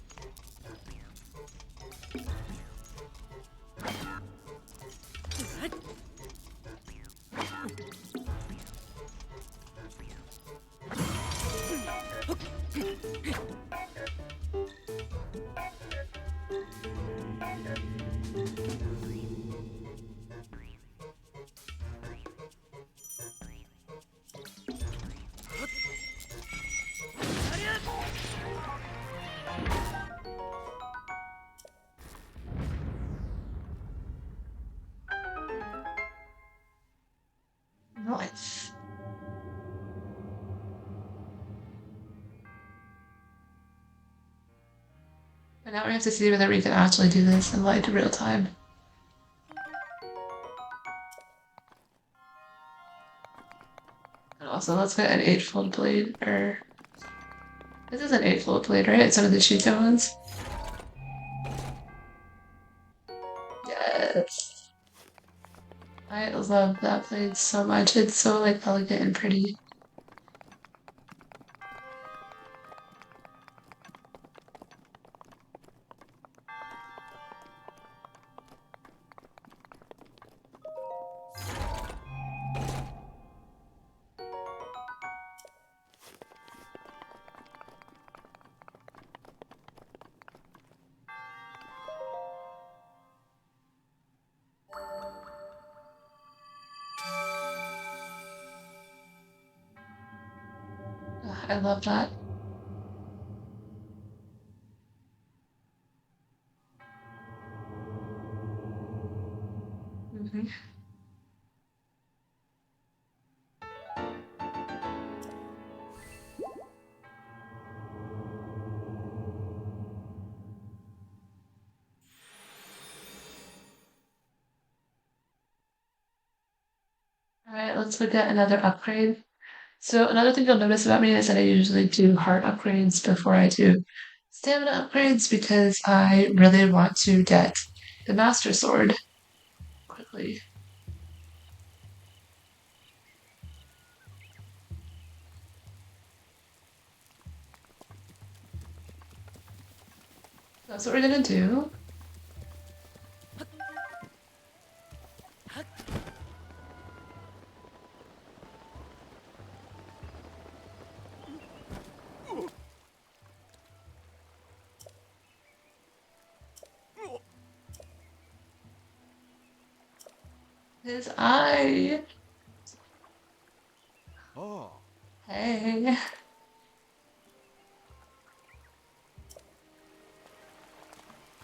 Nice. But now we have to see whether we can actually do this in like real time. And also, let's get an eightfold blade, or this is an eightfold blade, right? It's one of the Shito ones. Yes. I love that blade so much. It's so like elegant and pretty. I love that. Mhm. All right, let's look at another upgrade. So another thing you'll notice about me is that I usually do heart upgrades before I do stamina upgrades because I really want to get the Master Sword Exactly. That's what we're gonna do. His eye. Oh. Hey.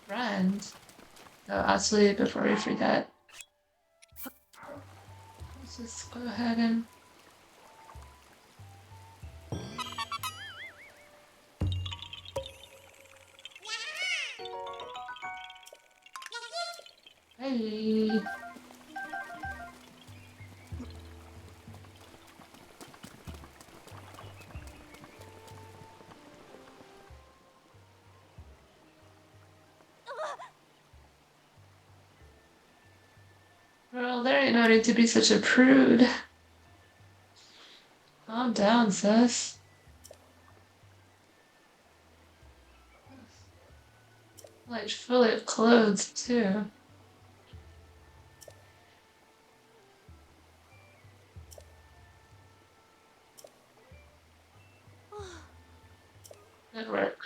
Friend. So actually, before we forget, let's just go ahead and hey. Girl, there ain't no need to be such a prude. Calm down, sis. Like fully of clothes too. Good work.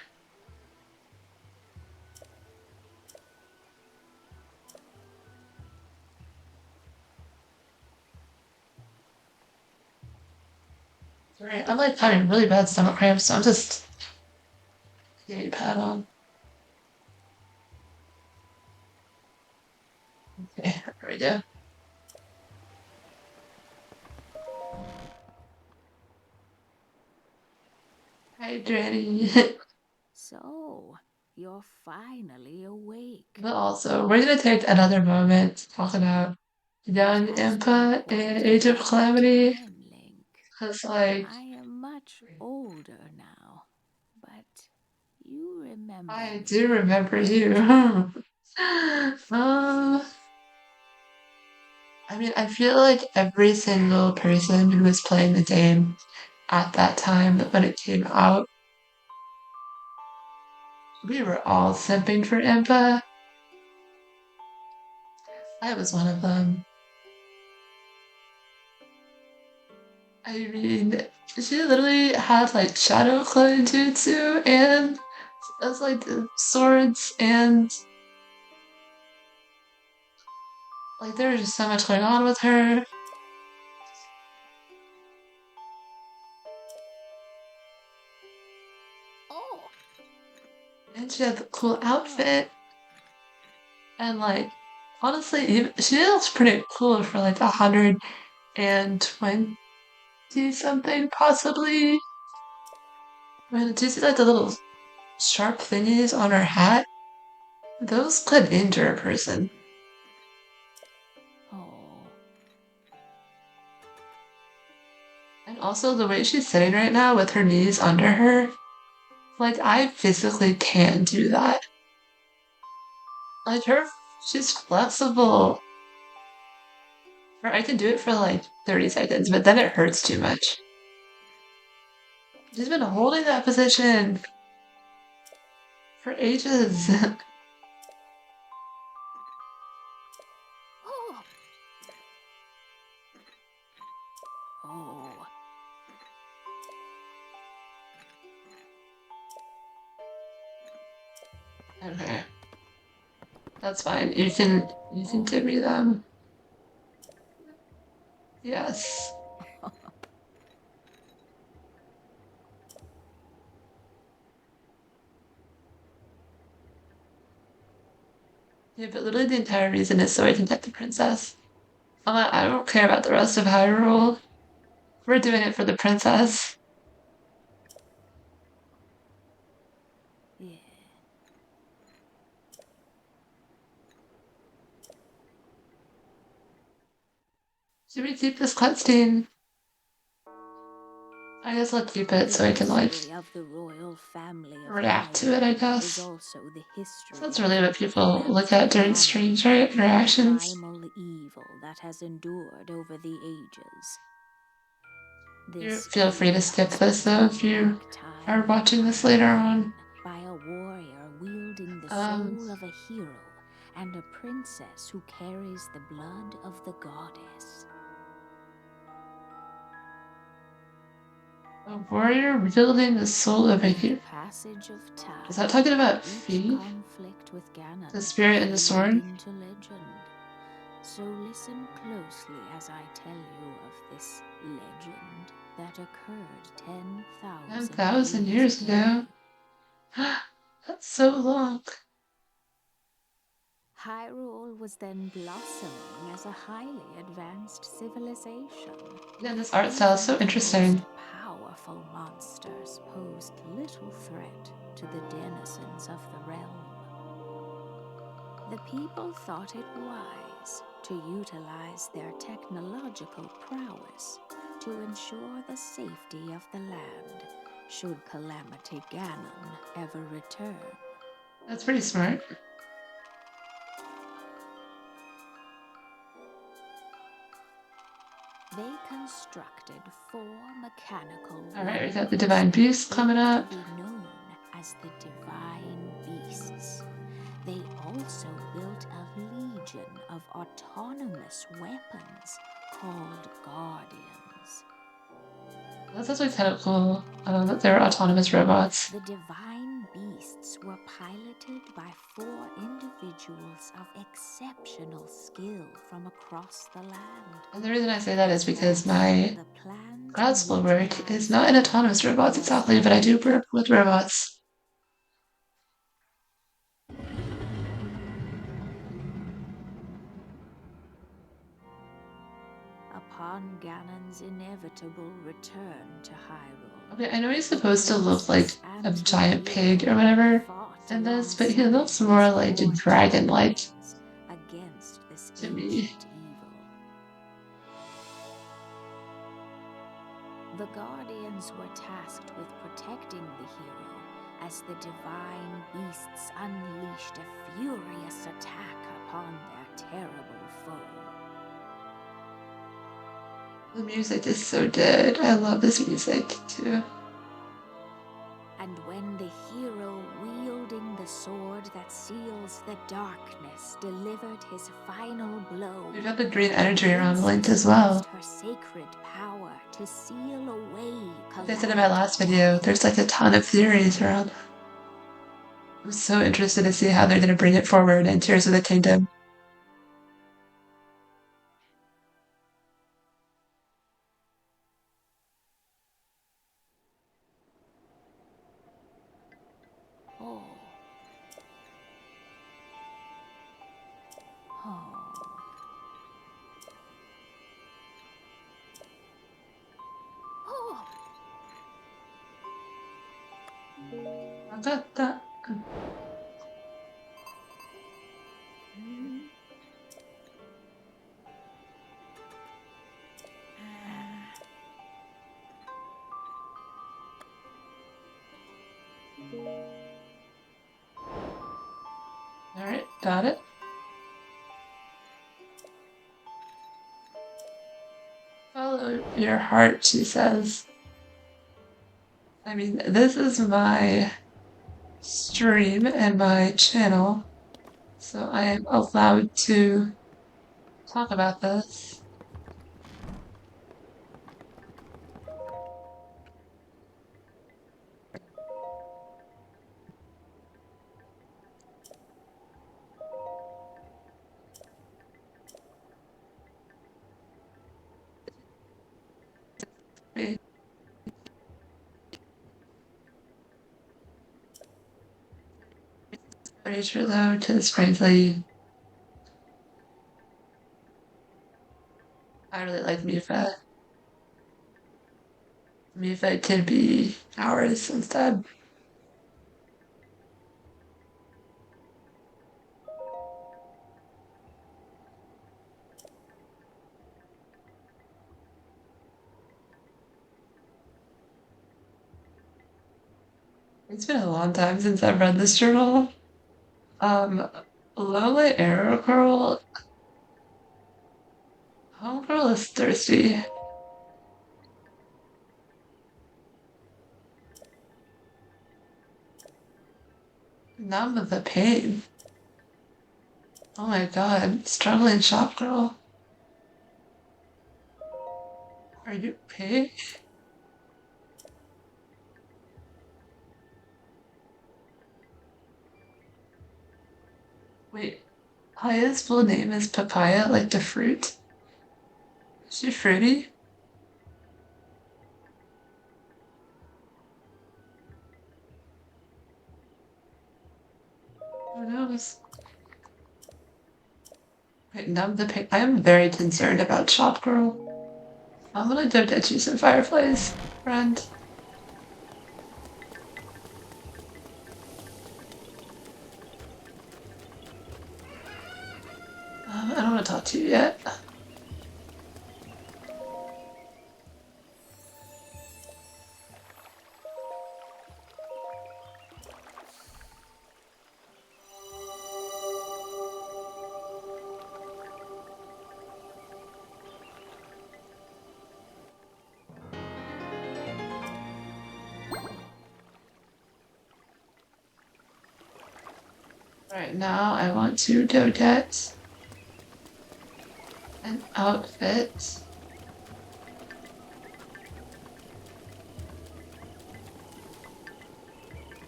Right, I'm like having really bad stomach cramps, so I'm just getting pad on. Okay, there we go. Hydrating. So, you're finally awake. But also, we're gonna take another moment to talk about young Just when you Impa in wanted Age of another Calamity. time link. Cause like I am much older now, but you remember I do me. remember you. I mean, I feel like every single person who was playing the game at that time when it came out, we were all simping for Impa. I was one of them. I mean, she literally had like shadow clone jutsu and that's like the swords and like there was just so much going on with her. Oh, And she had the cool oh, outfit and like honestly, even, she looks pretty cool for like 120 something possibly. I mean, do you see like the little sharp thingies on her hat? Those could injure a person. oh. And also the way she's sitting right now with her knees under her, like I physically can't do that. Like her, she's flexible. Or I can do it for like 30 seconds, but then it hurts too much. She's been holding that position for ages. Oh, oh, Okay, that's fine. You can oh. give me them. Yes. Yeah, but literally the entire reason is so I can get the princess. I don't care about the rest of Hyrule. We're doing it for the princess. Yeah. Should we keep this cutscene? I guess I'll keep it The so I can like history of the royal family of react to it, I Hyrule is guess. also the So history that's of really what the people look at calamity during ganon, streams, right? a Reactions. primal evil that has endured over the ages. You This feel free to evil skip has this been though if brought you back time are and watching this time later again on. by a warrior wielding the Um, soul of a hero and a princess who carries the blood of the goddess. a warrior wielding the soul of a With the hero. passage of Is time, that talking about each Fee? conflict with Ganon The spirit and the faded sword? into legend. So listen closely as I tell you of this legend that occurred 10,000 10,000 years years ago. ago. That's so long. Hyrule was then blossoming as a highly advanced civilization. Yeah, this art style is Even so the most interesting. powerful monsters posed little threat to the denizens of the realm. The people thought it wise to utilize their technological prowess to ensure the safety of the land should Calamity Ganon ever return. That's pretty smart. They constructed 4 mechanical Alright, we got the wonders Divine Beast coming claimed to up. be known as the Divine Beasts. They also built a legion of autonomous weapons called Guardians. That's actually kind of cool that they're autonomous robots. The Divine Beasts were piloted by 4 individuals of exceptional skill from across the land. And the reason I say that is because Thus, my the plan to grad school work is utilize not in them autonomous robots was exactly, but I do work with robots. upon Ganon's inevitable return to Hyrule. Okay, I know he's The supposed to look like princess a and her giant pig or hero whatever fought in this, but he alongside looks these more like a 4 dragon-like champions against this to me. ancient evil. The Guardians were tasked with protecting the hero as the Divine Beasts unleashed a furious attack upon their terrible foe. The music is so good. I love this music too. And when the hero wielding the sword that seals the darkness delivered his final blow, We've got the green the energy around Link princess as well. used her sacred power to seal away Like I said in my last Calamity video, Ganon. there's like a ton of theories around. I'm so interested to see how they're going to bring it forward in Tears of the Kingdom. Oh. Oh. Oh. I got that. Alright, got it. Follow your heart, she says. I mean, this is my stream and my channel, so I am allowed to talk about this. Pretty true though, because frankly, I really like Mifa. Mifa could be ours instead. It's been a long time since I've read this journal. Um, Lola Arrow Girl, Homegirl is thirsty. Numb of the pain. Oh my god, struggling shop girl. Are you okay? Wait, Haya's full name is Papaya, like the fruit? Is she fruity? Who knows? Wait, numb the pain. I am very concerned about shop girl. I'm gonna get you some fireflies, friend. I don't want to talk to you yet. Right now, I want to go get an outfit,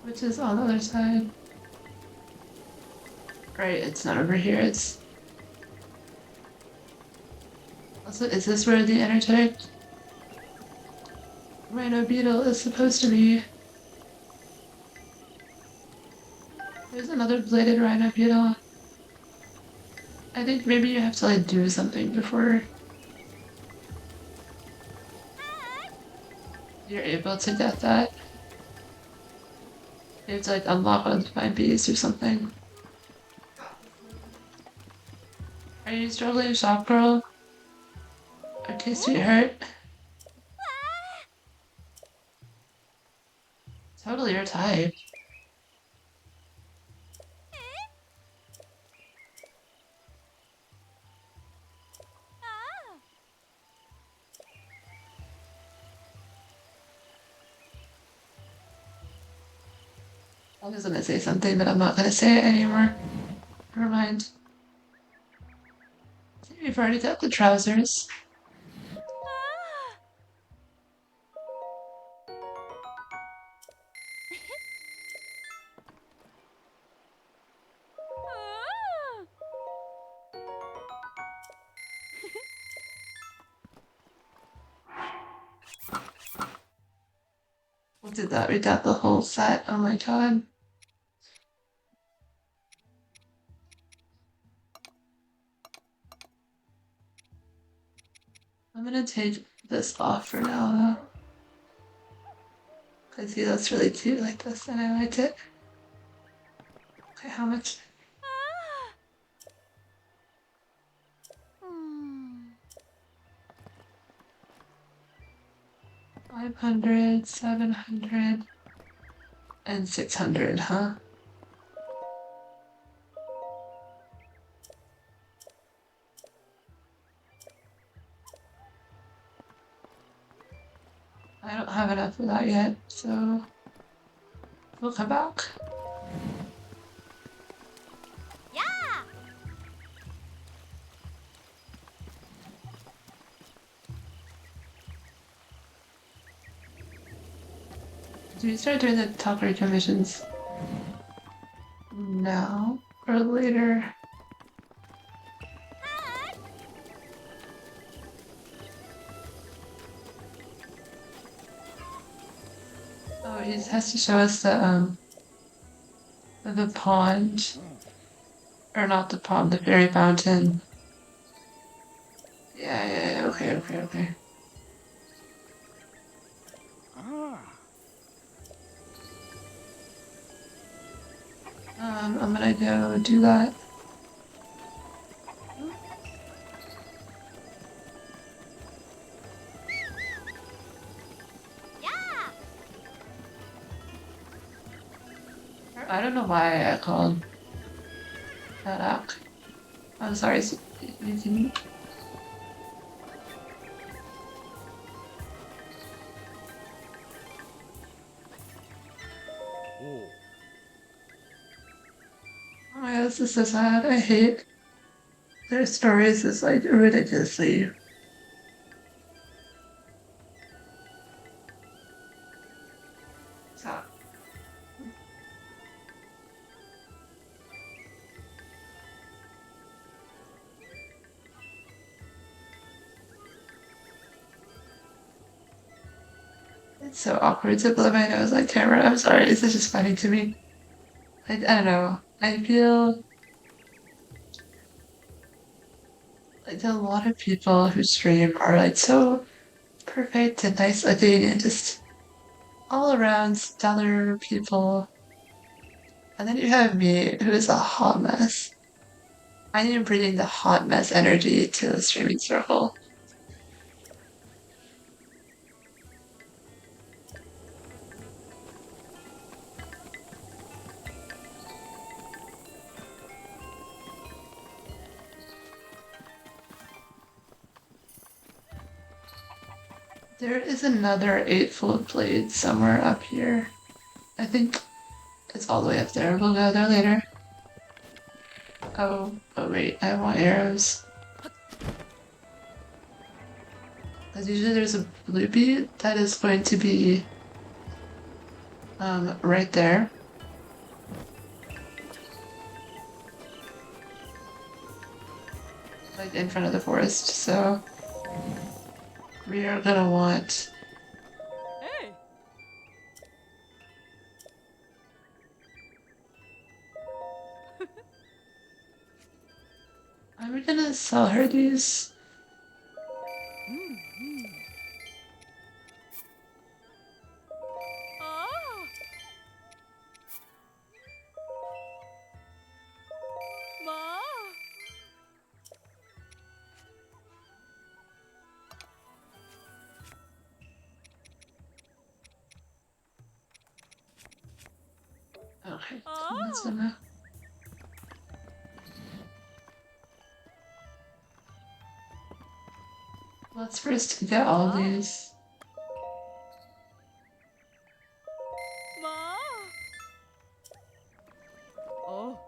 which is on the other side. Right, it's not over here. It's also, is this where the energetic rhino beetle is supposed to be? There's another bladed rhino beetle. I think maybe you have to like do something before you're able to get that. You have to like unlock one of the 5Bs or something. Are you struggling, shop girl? Okay, sweetheart. Totally your type. I was gonna say something, but I'm not gonna say it anymore. Never mind. We've already got the trousers. What did that? We got the whole set. Oh my god. I'm gonna take this off for now though. Cause see, that's really cute like this and I like it. Okay, how much? 500, 700, and 600, huh? I don't have enough for that yet, so we'll come back. Do we start doing the Kakariko missions now or later? Oh, he has to show us the pond, or not the pond, the fairy fountain. Yeah, okay. I'm gonna go do that. know why I called that out. I'm sorry, you can. Oh. Oh my god, this is so sad. I hate their stories is like ridiculously sad. It's so awkward to blow my nose on camera. I'm sorry, this is just funny to me. I don't know. I feel like a lot of people who stream are like so perfect and nice looking and just all around stellar people. And then you have me, who is a hot mess. I am bringing the hot mess energy to the streaming circle. There is another eightfold blade somewhere up here. I think it's all the way up there. We'll go there later. Oh wait, I want arrows. Because usually there's a blue beat that is going to be right there. Like in front of the forest. So we are gonna want. Hey. Are we gonna sell her these? Ah. Ma. Okay, that's Ah. enough. Let's first get all Ah. these. Ma. Oh.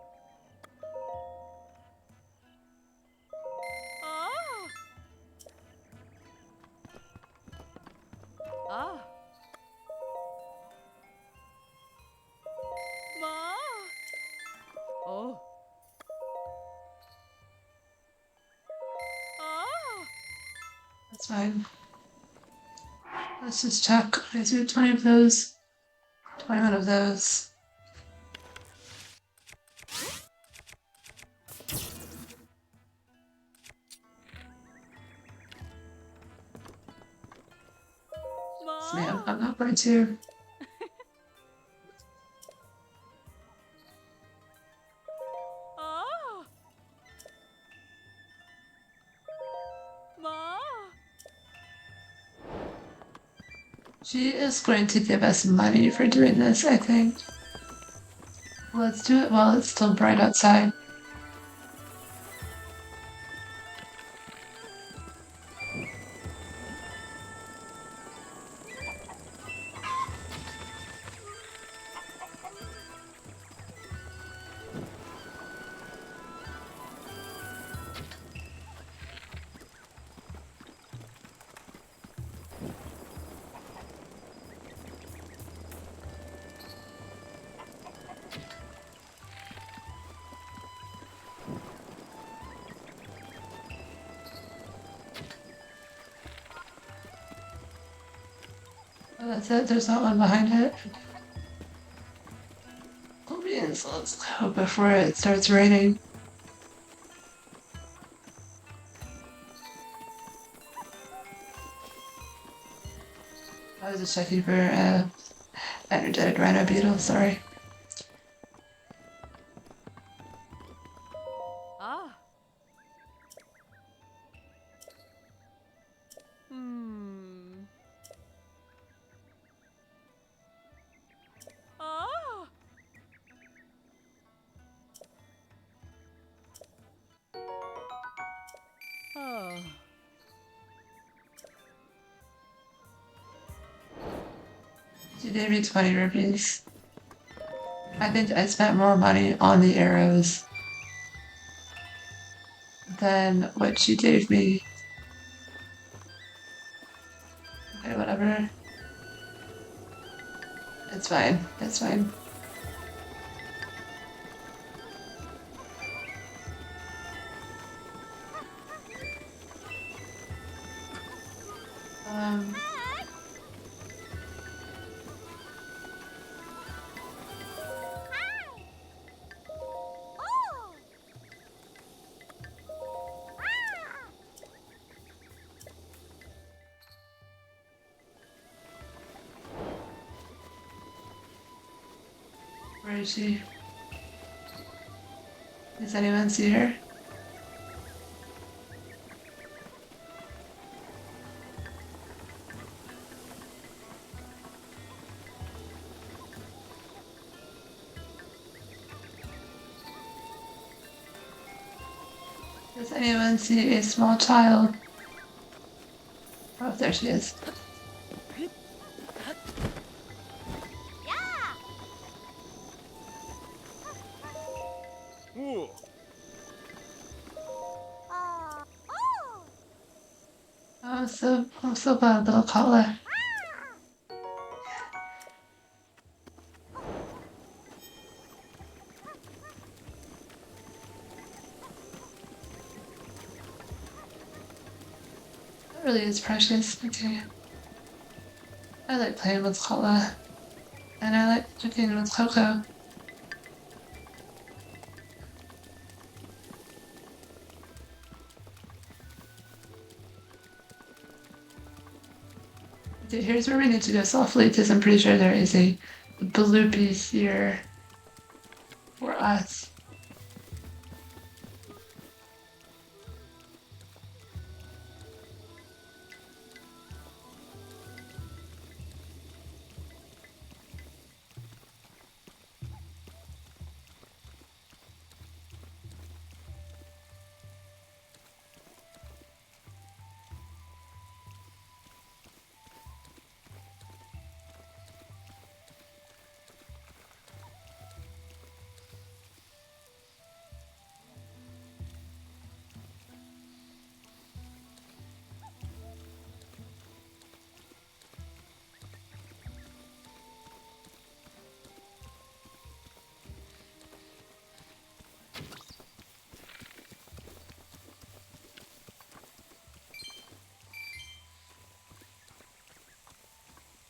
Ah. Ah. Ma. Oh. Ah. That's fine. Let's just check. I do 20 of those, 21 of those. Yes, ma'am. Ma. I'm not going to. Ah. Ma. She is going to give us money for doing this, I think. Let's do it while it's still bright outside. Oh, that's it. There's not one behind it. Cool beans. Let's go before it starts raining. I was just checking for energetic rhino beetle. Sorry. Ah. Hmm. Ah. gave me 20 rupees. I think I spent more money on the arrows than what she gave me. Okay, whatever. It's fine. It's fine. Um, where is she? Does anyone see her? Does anyone see a small child? Oh, there she is. Ooh. I'm so glad, little Kala. That really is precious. Okay. I like playing with Kala. And I like cooking with Coco. Okay, here's where we need to go softly because I'm pretty sure there is a bloopy here for us.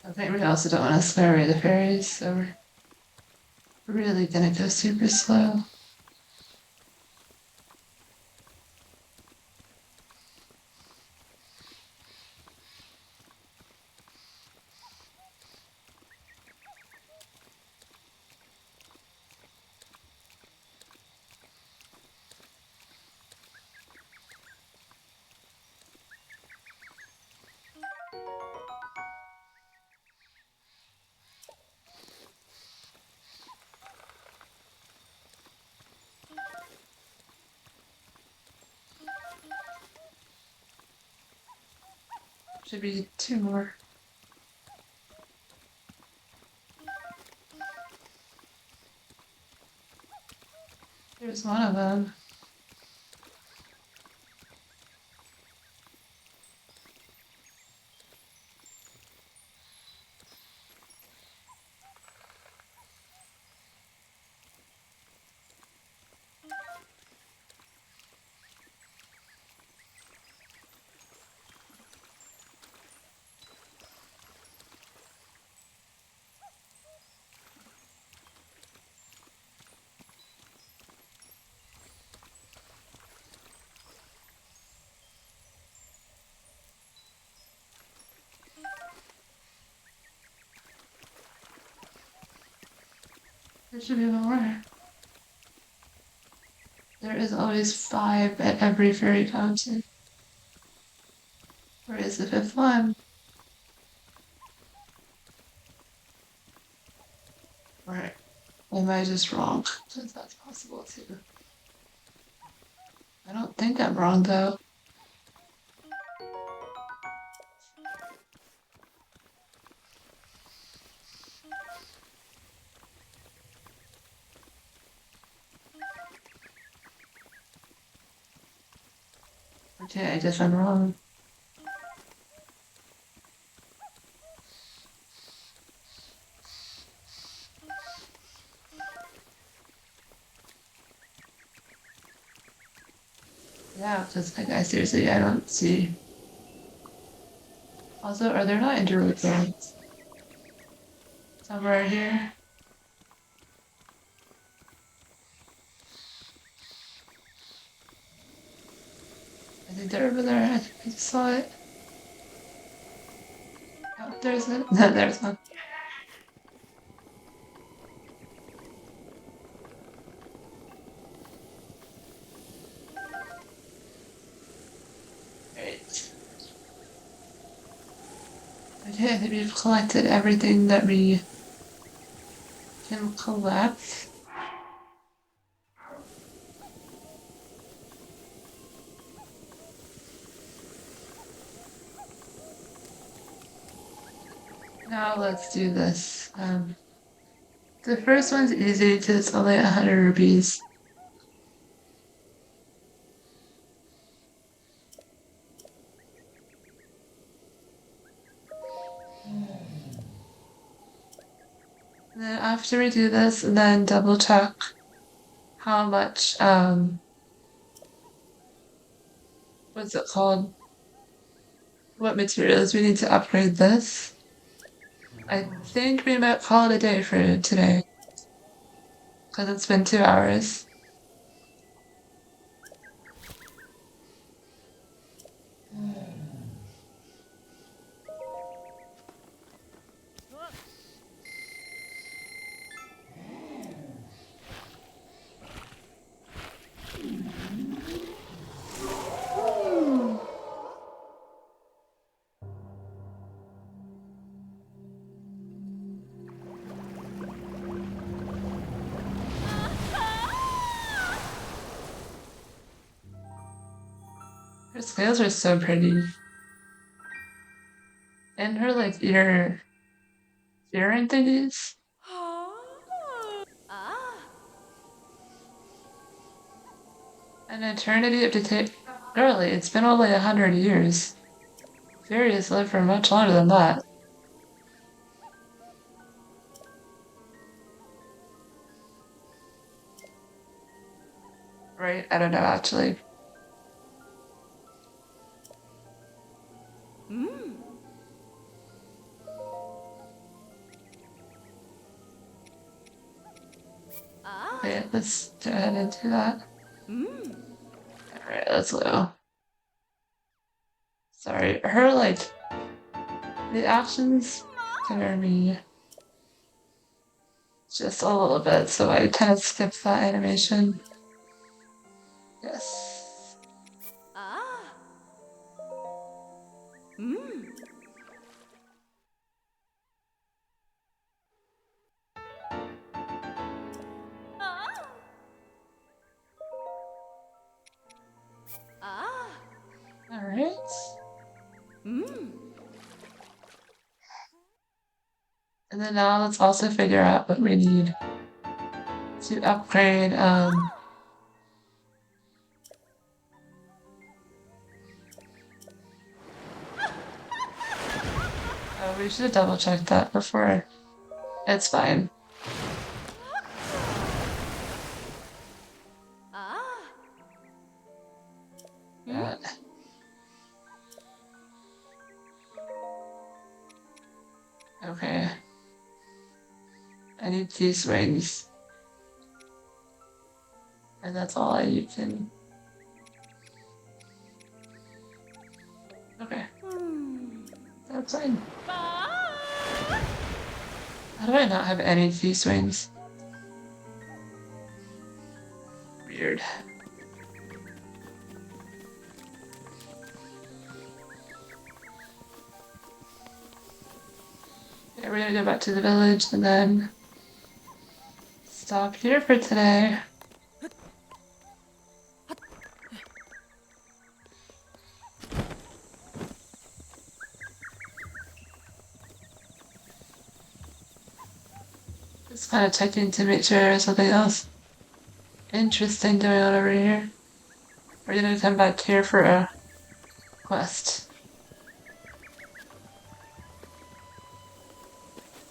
I think we also don't want to scare away the fairies, so we're really gonna go super slow. Should be two more. There's one of them. There should be more. There is always 5 at every fairy fountain. Where is the 5th one? Or am I just wrong? Because that's possible too. I don't think I'm wrong though. Okay, I guess I'm wrong. Yeah, because like I seriously I don't see. Also, are there not interlude zones somewhere here? I think they're over there. I think I just saw it. Oh, there's it. No, there's one. Great. Okay, I think we've collected everything that we can collect. Now let's do this. The first one's easy because it's only 100 rupees. And then after we do this, and then double check how much, what's it called? What materials we need to upgrade this. I think we might call it a day for today because it's been 2 hours. Her scales are so pretty. And her like earring thingies. An eternity of decay. Girly, it's been only 100 years. Fairies live for much longer than that. Right? I don't know actually. Okay, let's go ahead and do that. Alright, let's go. Sorry, her like the actions scare me just a little bit, so I kind of skipped that animation. Yes. Alright. And then now let's also figure out what we need to upgrade. Oh, we should have double checked that before. It's fine. Yeah. Okay. I need these wings. And that's all I can. Okay. That's fine. How do I not have any feast wings? Weird. Okay, we're gonna go back to the village and then stop here for today. Just kind of checking to make sure there's something else interesting going on over here. We're gonna come back here for a quest.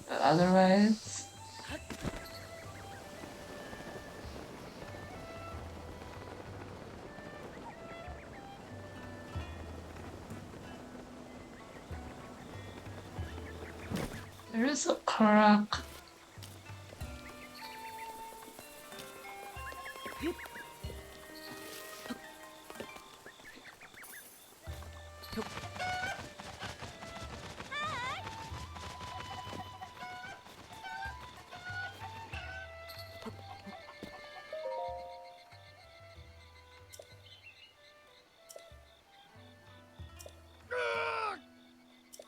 But otherwise, there is a Korok.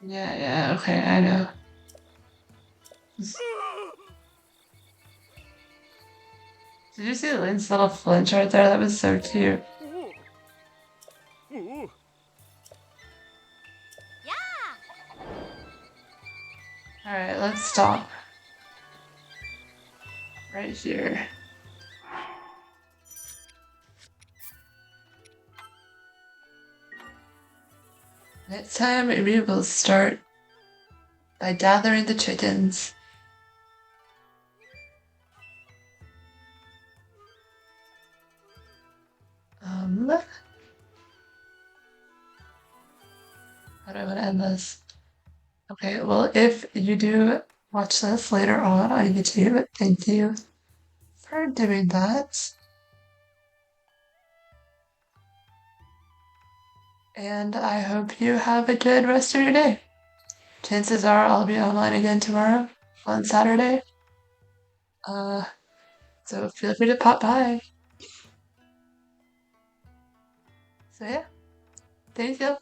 Yeah, okay, I know. Did you see Lynn's little flinch right there? That was so cute. Ooh. Alright, let's stop. Right here. Next time we will start by gathering the chickens. How do I want to end this? Okay, well, if you do watch this later on YouTube, thank you for doing that. And I hope you have a good rest of your day. Chances are I'll be online again tomorrow on Saturday. So feel free to pop by. So yeah, thank you.